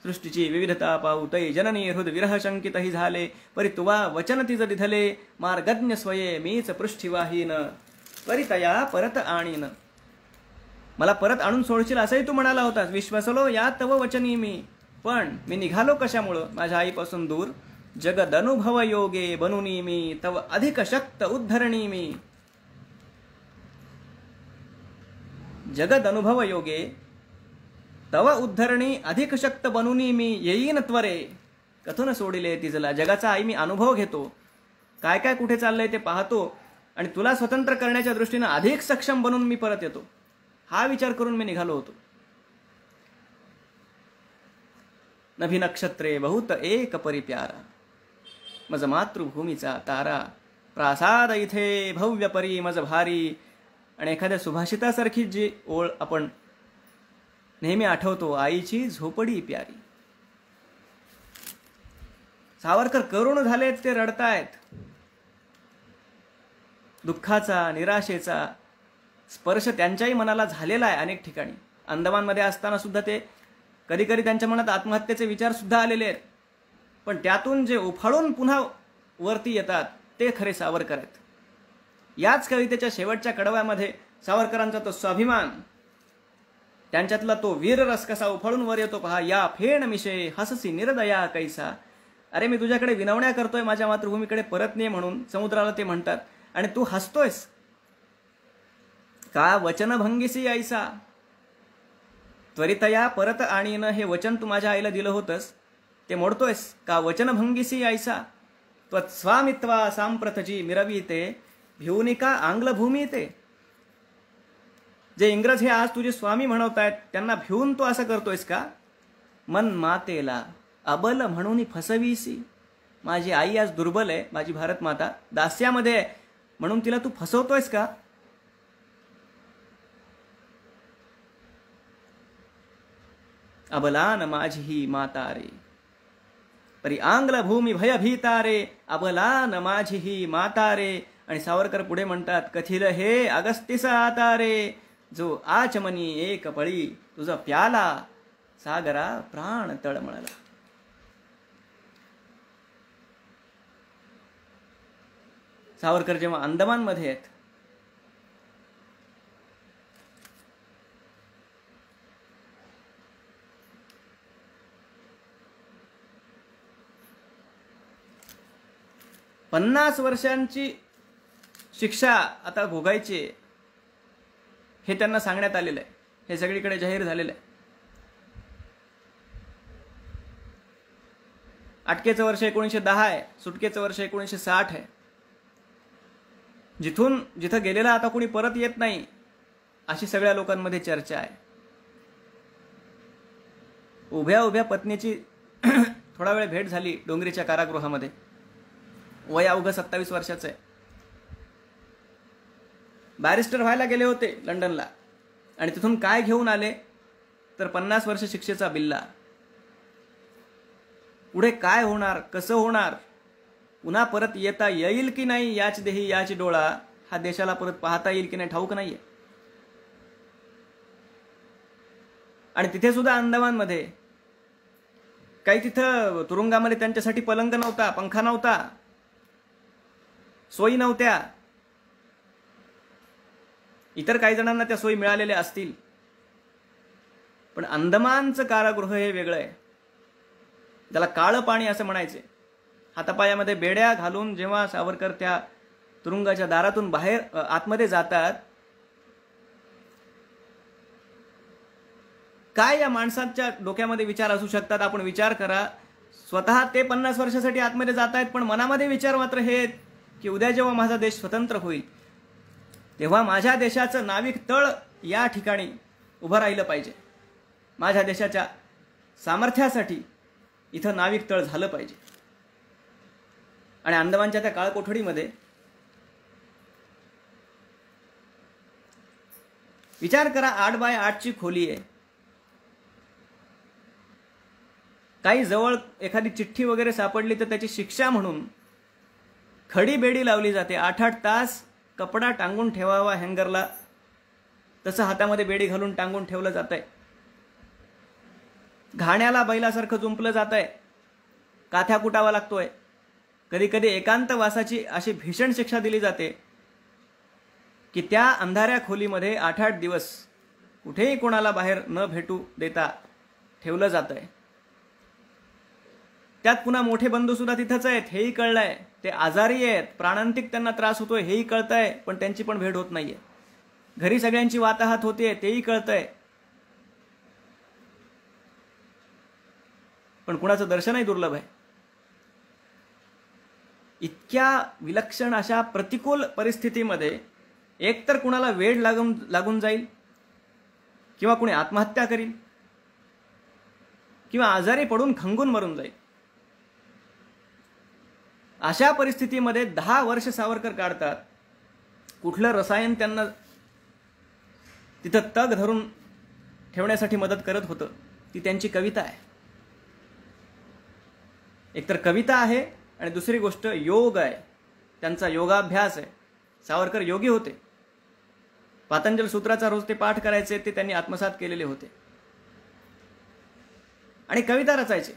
सृष्टीची विविधता पाहू तै जननी हृद विरह शंकितही झाले परी तुवा वचन तिज दिधले मार्गज्ञ स्वये मीच पृष्ठीवाहीन परितया परत आणीन. मला परत आणून सोडशील असंही तू म्हणाला होतास. विश्वसलो या तव वचनी मी पण मी निघालो कशामुळं? माझ्या आईपासून दूर. जगदनुभव योगे बनूनी मी, तव अधिक शक्त उद्धरणी मी. जगद अनुभव योगे तव उद्धरणी अधिक शक्त बनूनी मी, येईन त्वरे कथून सोडिले तिजला. जगाचा आई मी अनुभव घेतो, काय काय कुठे चाललंय ते पाहतो, आणि तुला स्वतंत्र करण्याच्या दृष्टीनं अधिक सक्षम बनून मी परत येतो, हा विचार करून मी निघालो होतो. नभी नक्षत्रे बहुत एक परिप्यारा, मज मातृभूमीचा तारा. प्रासाद इथे भव्य परी मज भारी. आणि एखाद्या सुभाषितासारखी जी ओळ आपण नेहमी आठवतो, आईची झोपडी प्यारी. सावरकर करुण झालेत, ते रडतायत. दुःखाचा, निराशेचा स्पर्श त्यांच्याही मनाला झालेला आहे अनेक ठिकाणी. अंदमानमध्ये असताना सुद्धा ते कधी कधी त्यांच्या मनात आत्महत्येचे विचार सुद्धा आलेले आहेत. पण त्यातून जे उफाळून पुन्हा वरती येतात ते खरे सावरकर आहेत. याच कवितेच्या शेवटच्या कडव्यामध्ये सावरकरांचा तो स्वाभिमान, त्यांच्यातला तो वीररस कसा उफाळून वर येतो पहा. या फेण मिशे हससी निर्दया कैसा. अरे मी तुझ्याकडे विनवण्या करतोय, माझ्या मातृभूमीकडे परत ने म्हणून समुद्राला ते म्हणतात, आणि तू हसतोयस का? वचनभंगीसी ऐसा. त्वरितया परत आणीन हे वचन तू माझ्या आईला दिलं होतंस, ते मोडतोयस का? वचनभंगीसी ऐसा. त्वत्स्वामित्वा सांप्रतजी मिरवीते, भिवनिका आंग्लभूमी ते. जे इंग्रज हे आज तुझे स्वामी म्हणवतायत त्यांना भिवून तू असं करतोयस का? मन मातेला अबल म्हणून फसवीसी. माझी आई आज दुर्बल आहे, माझी भारत माता दास्यामध्ये आहे, म्हणून तिला तू फसवतोयस का? अबलान माझी ही माता रे, परी आंग्ल भूमी भयभीता रे. अबलान माझी ही माता रे. आणि सावरकर पुढे म्हणतात, कथिल हे अगस्तीसा आता रे, जो आचमनी एक पळी तुझा प्याला, सागरा प्राण तळमळला. सावरकर जेव्हा अंदमानमध्ये आहेत, पन्नास वर्षांची शिक्षा आता भोगायची हे त्यांना सांगण्यात आलेलं आहे. हे सगळीकडे जाहीर झालेलं आहे. अटकेचं वर्ष 1910 आहे, सुटकेचं वर्ष 1960 आहे. जिथं गेलेला आता कोणी परत येत नाही अशी सगळ्या लोकांमध्ये चर्चा आहे. उभ्या उभ्या पत्नीची थोडा वेळ भेट झाली डोंगरीच्या कारागृहामध्ये. वय अवघं 27 वर्षाचं आहे. बॅरिस्टर व्हायला गेले होते लंडनला, आणि तिथून काय घेऊन आले तर 50 वर्ष शिक्षेचा बिल्ला. पुढे काय होणार, कसं होणार, पुन्हा परत येता येईल की नाही, याच देही याच डोळा, हा देशाला परत पाहता येईल की नाही ठाऊक नाहीये. आणि तिथे सुद्धा अंदमानमध्ये काही तिथं तुरुंगामध्ये त्यांच्यासाठी पलंग नव्हता, पंखा नव्हता, सोयी नव्हत्या. इतर काही जणांना त्या सोयी मिळालेल्या असतील, पण अंदमानचं कारागृह हे वेगळं आहे. त्याला काळं पाणी असं म्हणायचे. हातापायामध्ये बेड्या घालून जेव्हा सावरकर त्या तुरुंगाच्या दारातून बाहेर आतमध्ये जातात, काय या माणसाच्या डोक्यामध्ये विचार असू शकतात आपण विचार करा. स्वतः ते 50 वर्षासाठी आतमध्ये जात आहेत, पण मनामध्ये विचार मात्र हे की उद्या जेव्हा माझा देश स्वतंत्र होईल तेव्हा माझ्या देशाचं नाविक तळ या ठिकाणी उभं राहिलं पाहिजे. माझ्या देशाच्या सामर्थ्यासाठी इथं नाविक तळ झालं पाहिजे. आणि अंदमानच्या त्या काळकोठडीमध्ये विचार करा, 8x8ची खोली आहे. काही जवळ एखादी चिठ्ठी वगैरे सापडली तर त्याची शिक्षा म्हणून खडी बेडी लावली जाते. 8-8 तास कपडा टांगून ठेवावा हँगरला, तसं हातामध्ये बेडी घालून टांगून ठेवलं जात आहे. घाण्याला बैलासारखं जुंपलं जात आहे, काथ्या कुटावा लागतोय. कधी कधी एकांतवासाची अशी भीषण शिक्षा दिली जाते की त्या अंधाऱ्या खोलीमध्ये 8-8 दिवस कुठेही कोणाला बाहेर न भेटू देता ठेवलं जात आहे. त्यात पुन्हा मोठे बंधू सुद्धा तिथंच आहेत, हेही कळलंय. ते आजारी आहेत, प्राणांतिक त्यांना त्रास होतोय हेही कळतंय, पण त्यांची पण भेट होत नाहीये. घरी सगळ्यांची वाताहात होतीये तेही कळतंय, पण कुणाचं दर्शनही दुर्लभ आहे. इतक्या विलक्षण अशा प्रतिकूल परिस्थितीमध्ये एकतर कुणाला वेड लागून जाईल, किंवा कुणी आत्महत्या करील, किंवा आजारी पडून खंगून मरून जाईल. अशा परिस्थितीमध्ये 10 वर्ष सावरकर काढतात. कुठलं रसायन त्यांना तिथं तग धरून ठेवण्यासाठी मदत करत होतं? ती त्यांची कविता आहे. एकतर कविता आहे आणि दुसरी गोष्ट योग आहे, त्यांचा योगाभ्यास आहे. सावरकर योगी होते. पातंजल सूत्राचा रोज ते पाठ करायचे, ते त्यांनी आत्मसात केलेले होते. आणि कविता रचायचे.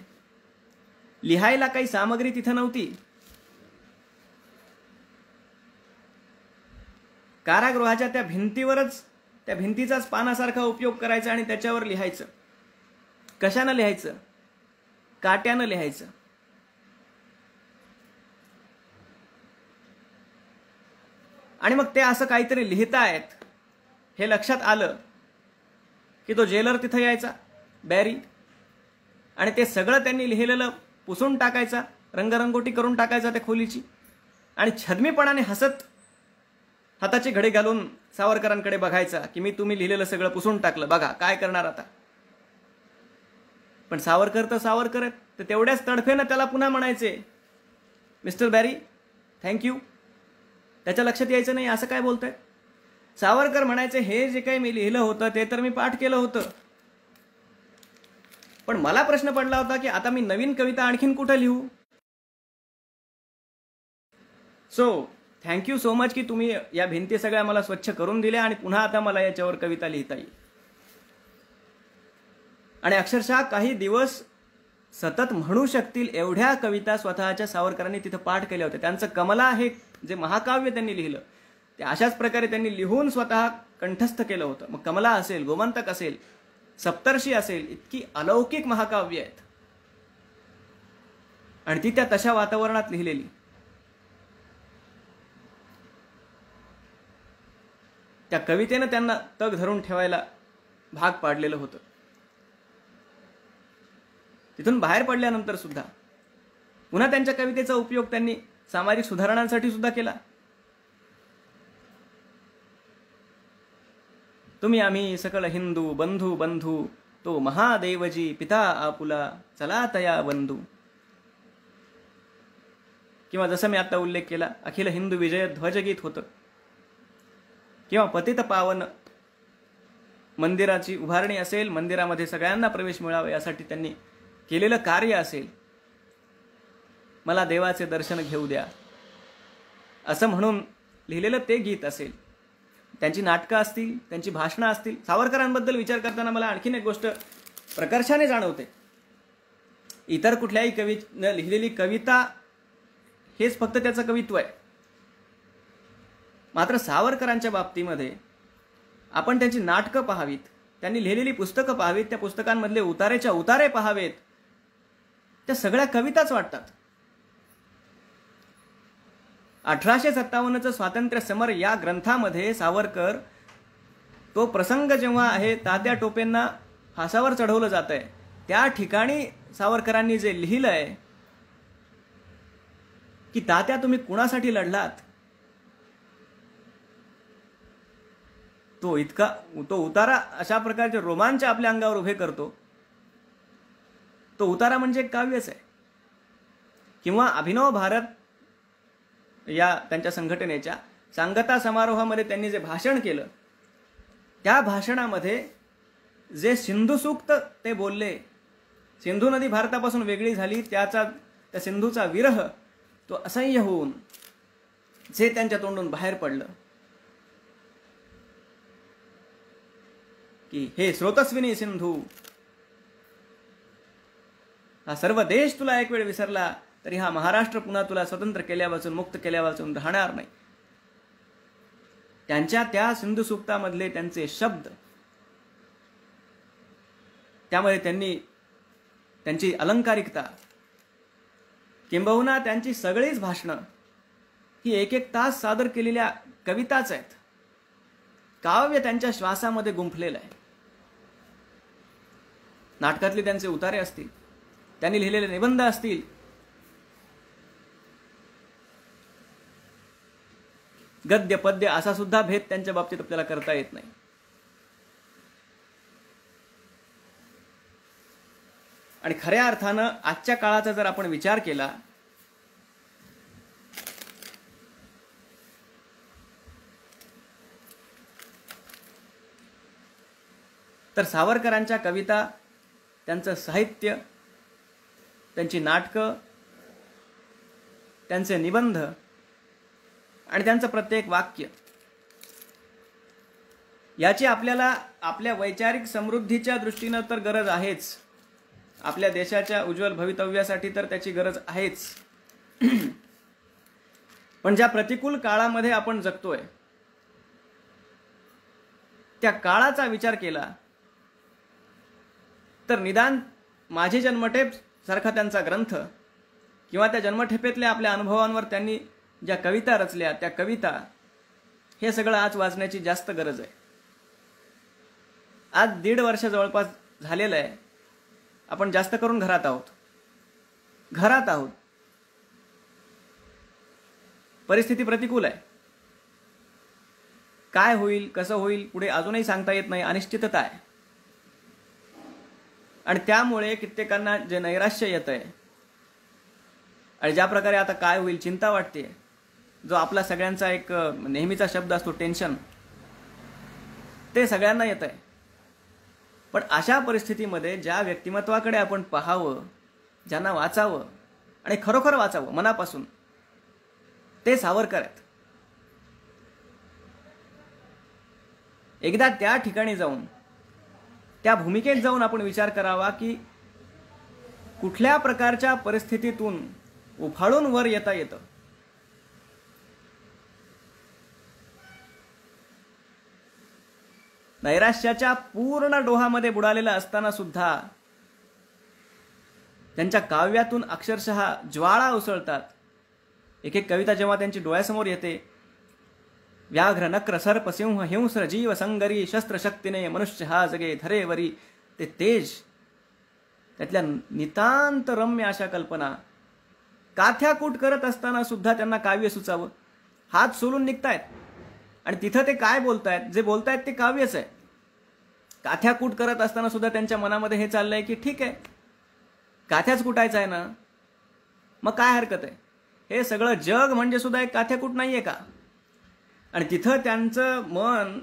लिहायला काही सामग्री तिथं नव्हती. कारागृहाच्या त्या भिंतीवरच, त्या भिंतीचाच पानासारखा उपयोग करायचा आणि त्याच्यावर लिहायचं. कशानं लिहायचं? काट्यानं लिहायचं. आणि मग ते असं काहीतरी लिहितायत हे लक्षात आलं की तो जेलर तिथं यायचा, बॅरी, आणि ते सगळं त्यांनी लिहिलेलं पुसून टाकायचा, रंगरंगोटी करून टाकायचा त्या खोलीची, आणि छद्मीपणाने हसत हाताची घडी घालून सावरकरांकडे बघायचा की मी तुम्ही लिहिलेलं सगळं पुसून टाकलं, बघा काय करणार आता. पण सावरकर तर सावरकर आहेत, तर तेवढ्याच तडफेनं त्याला पुन्हा म्हणायचे, मिस्टर बॅरी थँक्यू. त्याच्या लक्षात यायचं नाही असं काय बोलतंय. सावरकर म्हणायचे, हे जे काही मी लिहिलं होतं ते तर मी पाठ केलं होतं, पण मला प्रश्न पडला होता की आता मी नवीन कविता आणखीन कुठं लिहू. सो थँक्यू सो मच की तुम्ही या भिंती सगळ्या मला स्वच्छ करून दिल्या आणि पुन्हा आता मला याच्यावर कविता लिहिता येईल. आणि अक्षरशः काही दिवस सतत म्हणू शकतील एवढ्या कविता स्वतःच्या सावरकरांनी तिथं पाठ केल्या होत्या. त्यांचं कमला हे जे महाकाव्य त्यांनी लिहिलं ते अशाच प्रकारे त्यांनी लिहून स्वतः कंठस्थ केलं होतं. मग कमला असेल, गोमंतक असेल, सप्तर्षी असेल, इतकी अलौकिक महाकाव्य आहेत आणि ती त्या तशा वातावरणात लिहिलेली. त्या कवितेनं त्यांना तग धरून ठेवायला भाग पाडलेलं होतं. तिथून बाहेर पडल्यानंतर सुद्धा पुन्हा त्यांच्या कवितेचा उपयोग त्यांनी सामाजिक सुधारणांसाठी सुद्धा केला. तुम्ही आम्ही सकळ हिंदू बंधू बंधू, तो महादेवजी पिता आपुला, चला तया बंधू. किंवा जसं मी आता उल्लेख केला, अखिल हिंदू विजय ध्वजगीत होतं. किंवा पतित पावन मंदिराची उभारणी असेल, मंदिरामध्ये सगळ्यांना प्रवेश मिळावा यासाठी त्यांनी केलेलं कार्य असेल, मला देवाचे दर्शन घेऊ द्या असं म्हणून लिहिलेलं ते गीत असेल, त्यांची नाटकं असतील, त्यांची भाषणं असतील. सावरकरांबद्दल विचार करताना मला आणखीन एक गोष्ट प्रकर्षाने जाणवते. इतर कुठल्याही कवीनं लिहिलेली कविता हेच फक्त त्याचं कवित्व आहे, मात्र सावरकरांच्या बाबतीमध्ये आपण त्यांची नाटकं पाहावीत, त्यांनी लिहिलेली पुस्तकं पाहावीत, त्या पुस्तकांमधले उतारेच्या उतारे पाहावेत. त्या सगळ्या कविताच वाटतात. 1857चं स्वातंत्र्य समर या ग्रंथामध्ये सावरकर तो प्रसंग जेव्हा आहे तात्या टोपेंना फासावर चढवलं जात आहे त्या ठिकाणी सावरकरांनी जे लिहिलंय की तात्या तुम्ही कुणासाठी लढलात, तो उतारा अशा प्रकारचे रोमांच आपल्या अंगावर उभे करतो. तो उतारा म्हणजे एक काव्यच आहे. किंवा अभिनव भारत या त्यांच्या संघटनेच्या सांगता समारोहामध्ये त्यांनी जे भाषण केलं, त्या भाषणामध्ये जे सिंधू सूक्त ते बोलले, सिंधू नदी भारतापासून वेगळी झाली, त्या सिंधूचा विरह तो असह्य होऊन जे त्यांच्या तोंडून बाहेर पडलं की हे स्रोतस्विनी सिंधू, हा सर्व देश तुला एक वेळ विसरला तरी हा महाराष्ट्र पुन्हा तुला स्वतंत्र केल्यापासून, मुक्त केल्यापासून राहणार नाही. त्यांच्या त्या सिंधू सूक्तामधले त्यांचे शब्द, त्यामध्ये त्यांनी त्यांची अलंकारिकता, किंबहुना त्यांची सगळीच भाषणं ही एक एक तास सादर केलेल्या कविताच आहेत. काव्य त्यांच्या श्वासामध्ये गुंफलेलं आहे. नाटकातले त्यांचे उतारे असतील, त्यांनी लिहिलेले निबंध असतील, गद्य पद्य असा सुद्धा भेद त्यांच्या बाबतीत आपल्याला करता येत नाही. आणि खऱ्या अर्थानं आजच्या काळाचा जर आपण विचार केला तर सावरकरांच्या कविता, त्यांचं साहित्य, त्यांची नाटकं, त्यांचे निबंध आणि त्यांचं प्रत्येक वाक्य याची आपल्याला आपल्या वैचारिक समृद्धीच्या दृष्टीनं तर गरज आहेच. आपल्या देशाच्या उज्ज्वल भवितव्यासाठी तर त्याची गरज आहेच. पण ज्या प्रतिकूल काळामध्ये आपण जगतोय त्या काळाचा विचार केला तर निदान माझी जन्मठेप सारखा त्यांचा ग्रंथ किंवा त्या जन्मठेपेतल्या आपल्या अनुभवांवर त्यांनी ज्या कविता रचल्या त्या कविता, हे सगळं आज वाचण्याची जास्त गरज आहे. आज 1.5 वर्ष जवळपास झालेलं आहे. आपण जास्त करून घरात आहोत. परिस्थिती प्रतिकूल आहे. काय होईल, कसं होईल पुढे अजूनही सांगता येत नाही. अनिश्चितता आहे. आणि त्यामुळे कित्येकांना जे नैराश्य येत आहे आणि ज्या प्रकारे आता काय होईल चिंता वाटते, जो आपला सगळ्यांचा एक नेहमीचा शब्द असतो टेन्शन, ते सगळ्यांना येत आहे. पण अशा परिस्थितीमध्ये ज्या व्यक्तिमत्वाकडे आपण पाहावं, ज्यांना वाचावं आणि खरोखर वाचावं मनापासून, ते सावरकर आहेत. एकदा त्या ठिकाणी जाऊन, त्या भूमिकेत जाऊन आपण विचार करावा की कुठल्या प्रकारच्या परिस्थितीतून उफाळून वर येता येतं. नैराश्याच्या पूर्ण डोहामध्ये बुडालेला असताना सुद्धा त्यांच्या काव्यातून अक्षरशः ज्वाळा उसळतात. एक एक कविता जेव्हा त्यांची डोळ्यासमोर येते, व्याघ्र नक्र सर्प सिंह हिंस्र जीव संगरी शस्त्रशक्तीने मनुष्य हा जगे धरेवरी, ते तेज, त्यातल्या नितांत रम्य अशा कल्पना काथ्याकूट करत असताना सुद्धा त्यांना काव्य सुचावं. हात सोलून निघतायत आणि तिथं ते काय बोलतायत, जे बोलतायत ते काव्यच आहे. काथ्याकूट करत असताना सुद्धा त्यांच्या मनामध्ये हे चाललंय की ठीक आहे, काथ्याच कुटायचं आहे ना, मग काय हरकत आहे. हे सगळं जग म्हणजे सुद्धा एक काथ्याकूट नाहीये का. आणि तिथं त्यांचं मन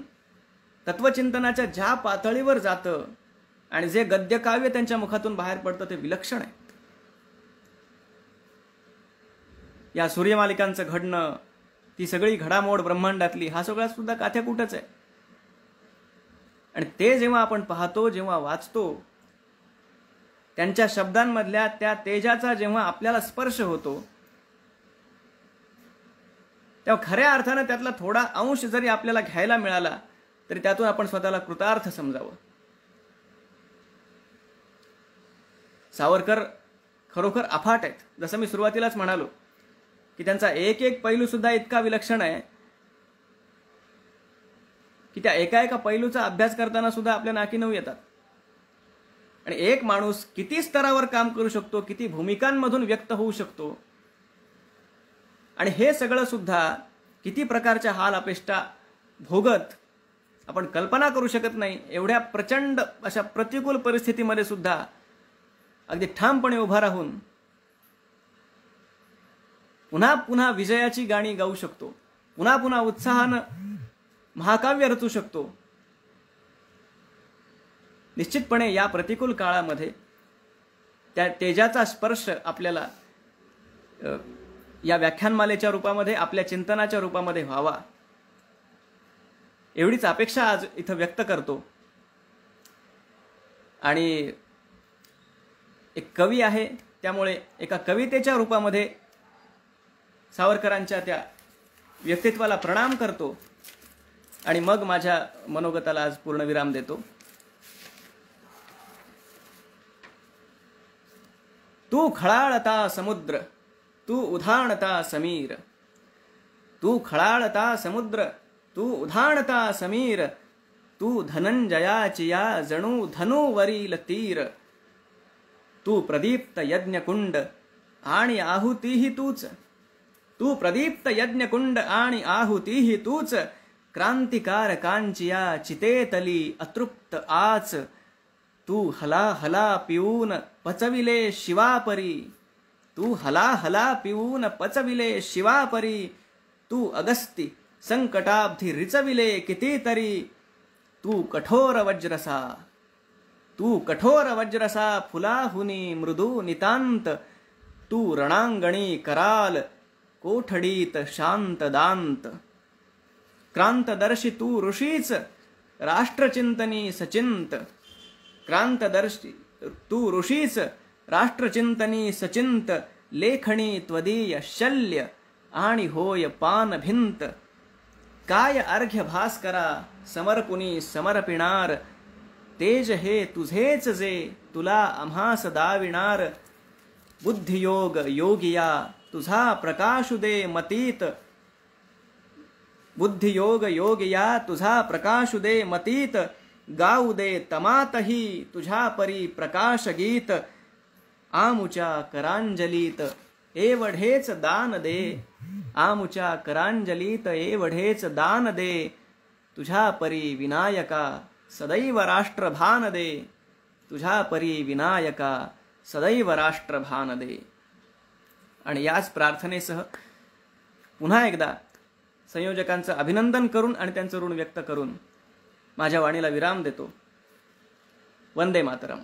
तत्वचिंतनाच्या ज्या पातळीवर जातं आणि जे गद्यकाव्य त्यांच्या मुखातून बाहेर पडतं ते विलक्षण आहे. या सूर्यमालिकांचं घडणं, ती सगळी घडामोड ब्रह्मांडातली, हा सगळा सुद्धा काथ्याकूटच आहे. आणि ते जेव्हा आपण पाहतो, जेव्हा वाचतो, त्यांच्या शब्दांमधल्या त्या तेजाचा जेव्हा आपल्याला स्पर्श होतो, तेव्हा खऱ्या अर्थानं त्यातला थोडा अंश जरी आपल्याला घ्यायला मिळाला तरी त्यातून आपण स्वतःला कृतार्थ समजावं. सावरकर खरोखर अफाट आहेत. जसं मी सुरुवातीलाच म्हणालो की त्यांचा एक एक पैलू सुद्धा इतका विलक्षण आहे की त्या एका एका पैलूचा अभ्यास करताना सुद्धा आपल्या नाकी नऊ येतात. आणि एक माणूस किती स्तरावर काम करू शकतो, किती भूमिकांमधून व्यक्त होऊ शकतो, आणि हे सगळं सुद्धा किती प्रकारच्या हाल अपेष्टा भोगत आपण कल्पना करू शकत नाही. एवढ्या प्रचंड अशा प्रतिकूल परिस्थितीमध्ये सुद्धा अगदी ठामपणे उभा राहून पुन्हा पुन्हा विजयाची गाणी गाऊ शकतो, पुन्हा पुन्हा उत्साहानं महाकाव्य रचू शकतो. निश्चितपणे या प्रतिकूल काळामध्ये त्या तेजाचा स्पर्श आपल्याला या व्याख्यानमालेच्या रूपामध्ये, आपल्या चिंतनाच्या रूपामध्ये व्हावा, एवढीच अपेक्षा आज इथं व्यक्त करतो. आणि एक कवी आहे त्यामुळे एका कवितेच्या रूपामध्ये सावरकरांच्या त्या व्यक्तित्वाला प्रणाम करतो आणि मग माझ्या मनोगताला आज पूर्णविराम देतो. तू खळाळता समुद्र तू उधाणता समीर. तू खळाळता समुद्र, तू उधाणता समीर. तू धनंजयाची या जणू धनुवरील तीर. तू प्रदीप्त यज्ञकुंड आणि आहुतीही तूच. तू प्रदीप्त यज्ञकुंड आणि आहुतीही तूच. क्रांतिकारकांची या चितेतली अतृप्त आच. तू हला हला पिऊन पचविले शिवापरी. तू हला हला पिऊन पचविले शिवापरी. तू अगस्ती संकटाब्धी रिचविले कितीतरी. तू कठोर वज्रसा, तू कठोर वज्रसा फुलाहुनी मृदू नितांत. तू रणांगणी कराल कोठडीत शांत दांत. क्रांतदर्शी तू ऋषीच राष्ट्रचिंतनी सचिंत. क्रांतदर्शी तू ऋषीच राष्ट्रचिंतनी सचिंत. लेखणी त्वदीय शल्य आणि होय पान भिंत. काय अर्घ्य भास्करा समर्पुनी समर्पिणार. तेज हे तुझेच जे तुला आम्हास दाविणार. बुद्धियोग योगिया तुझा प्रकाशु दे मतीत. बुद्धियोग योगिया तुझा प्रकाशु दे मतीत. गाऊ दे तमातही तुझ्या परी प्रकाश गीत. आमुच्या करांजलीत एवढेच दान दे. आमुच्या करांजलीत एवढेच दान दे. तुझ्या परी विनायका सदैव राष्ट्रभान दे. तुझ्या परी विनायका सदैव राष्ट्रभान दे. आणि याच प्रार्थनेसह पुन्हा एकदा संयोजकांचं अभिनंदन करून आणि त्यांचं ऋण व्यक्त करून माझ्या वाणीला विराम देतो. वंदे मातरम.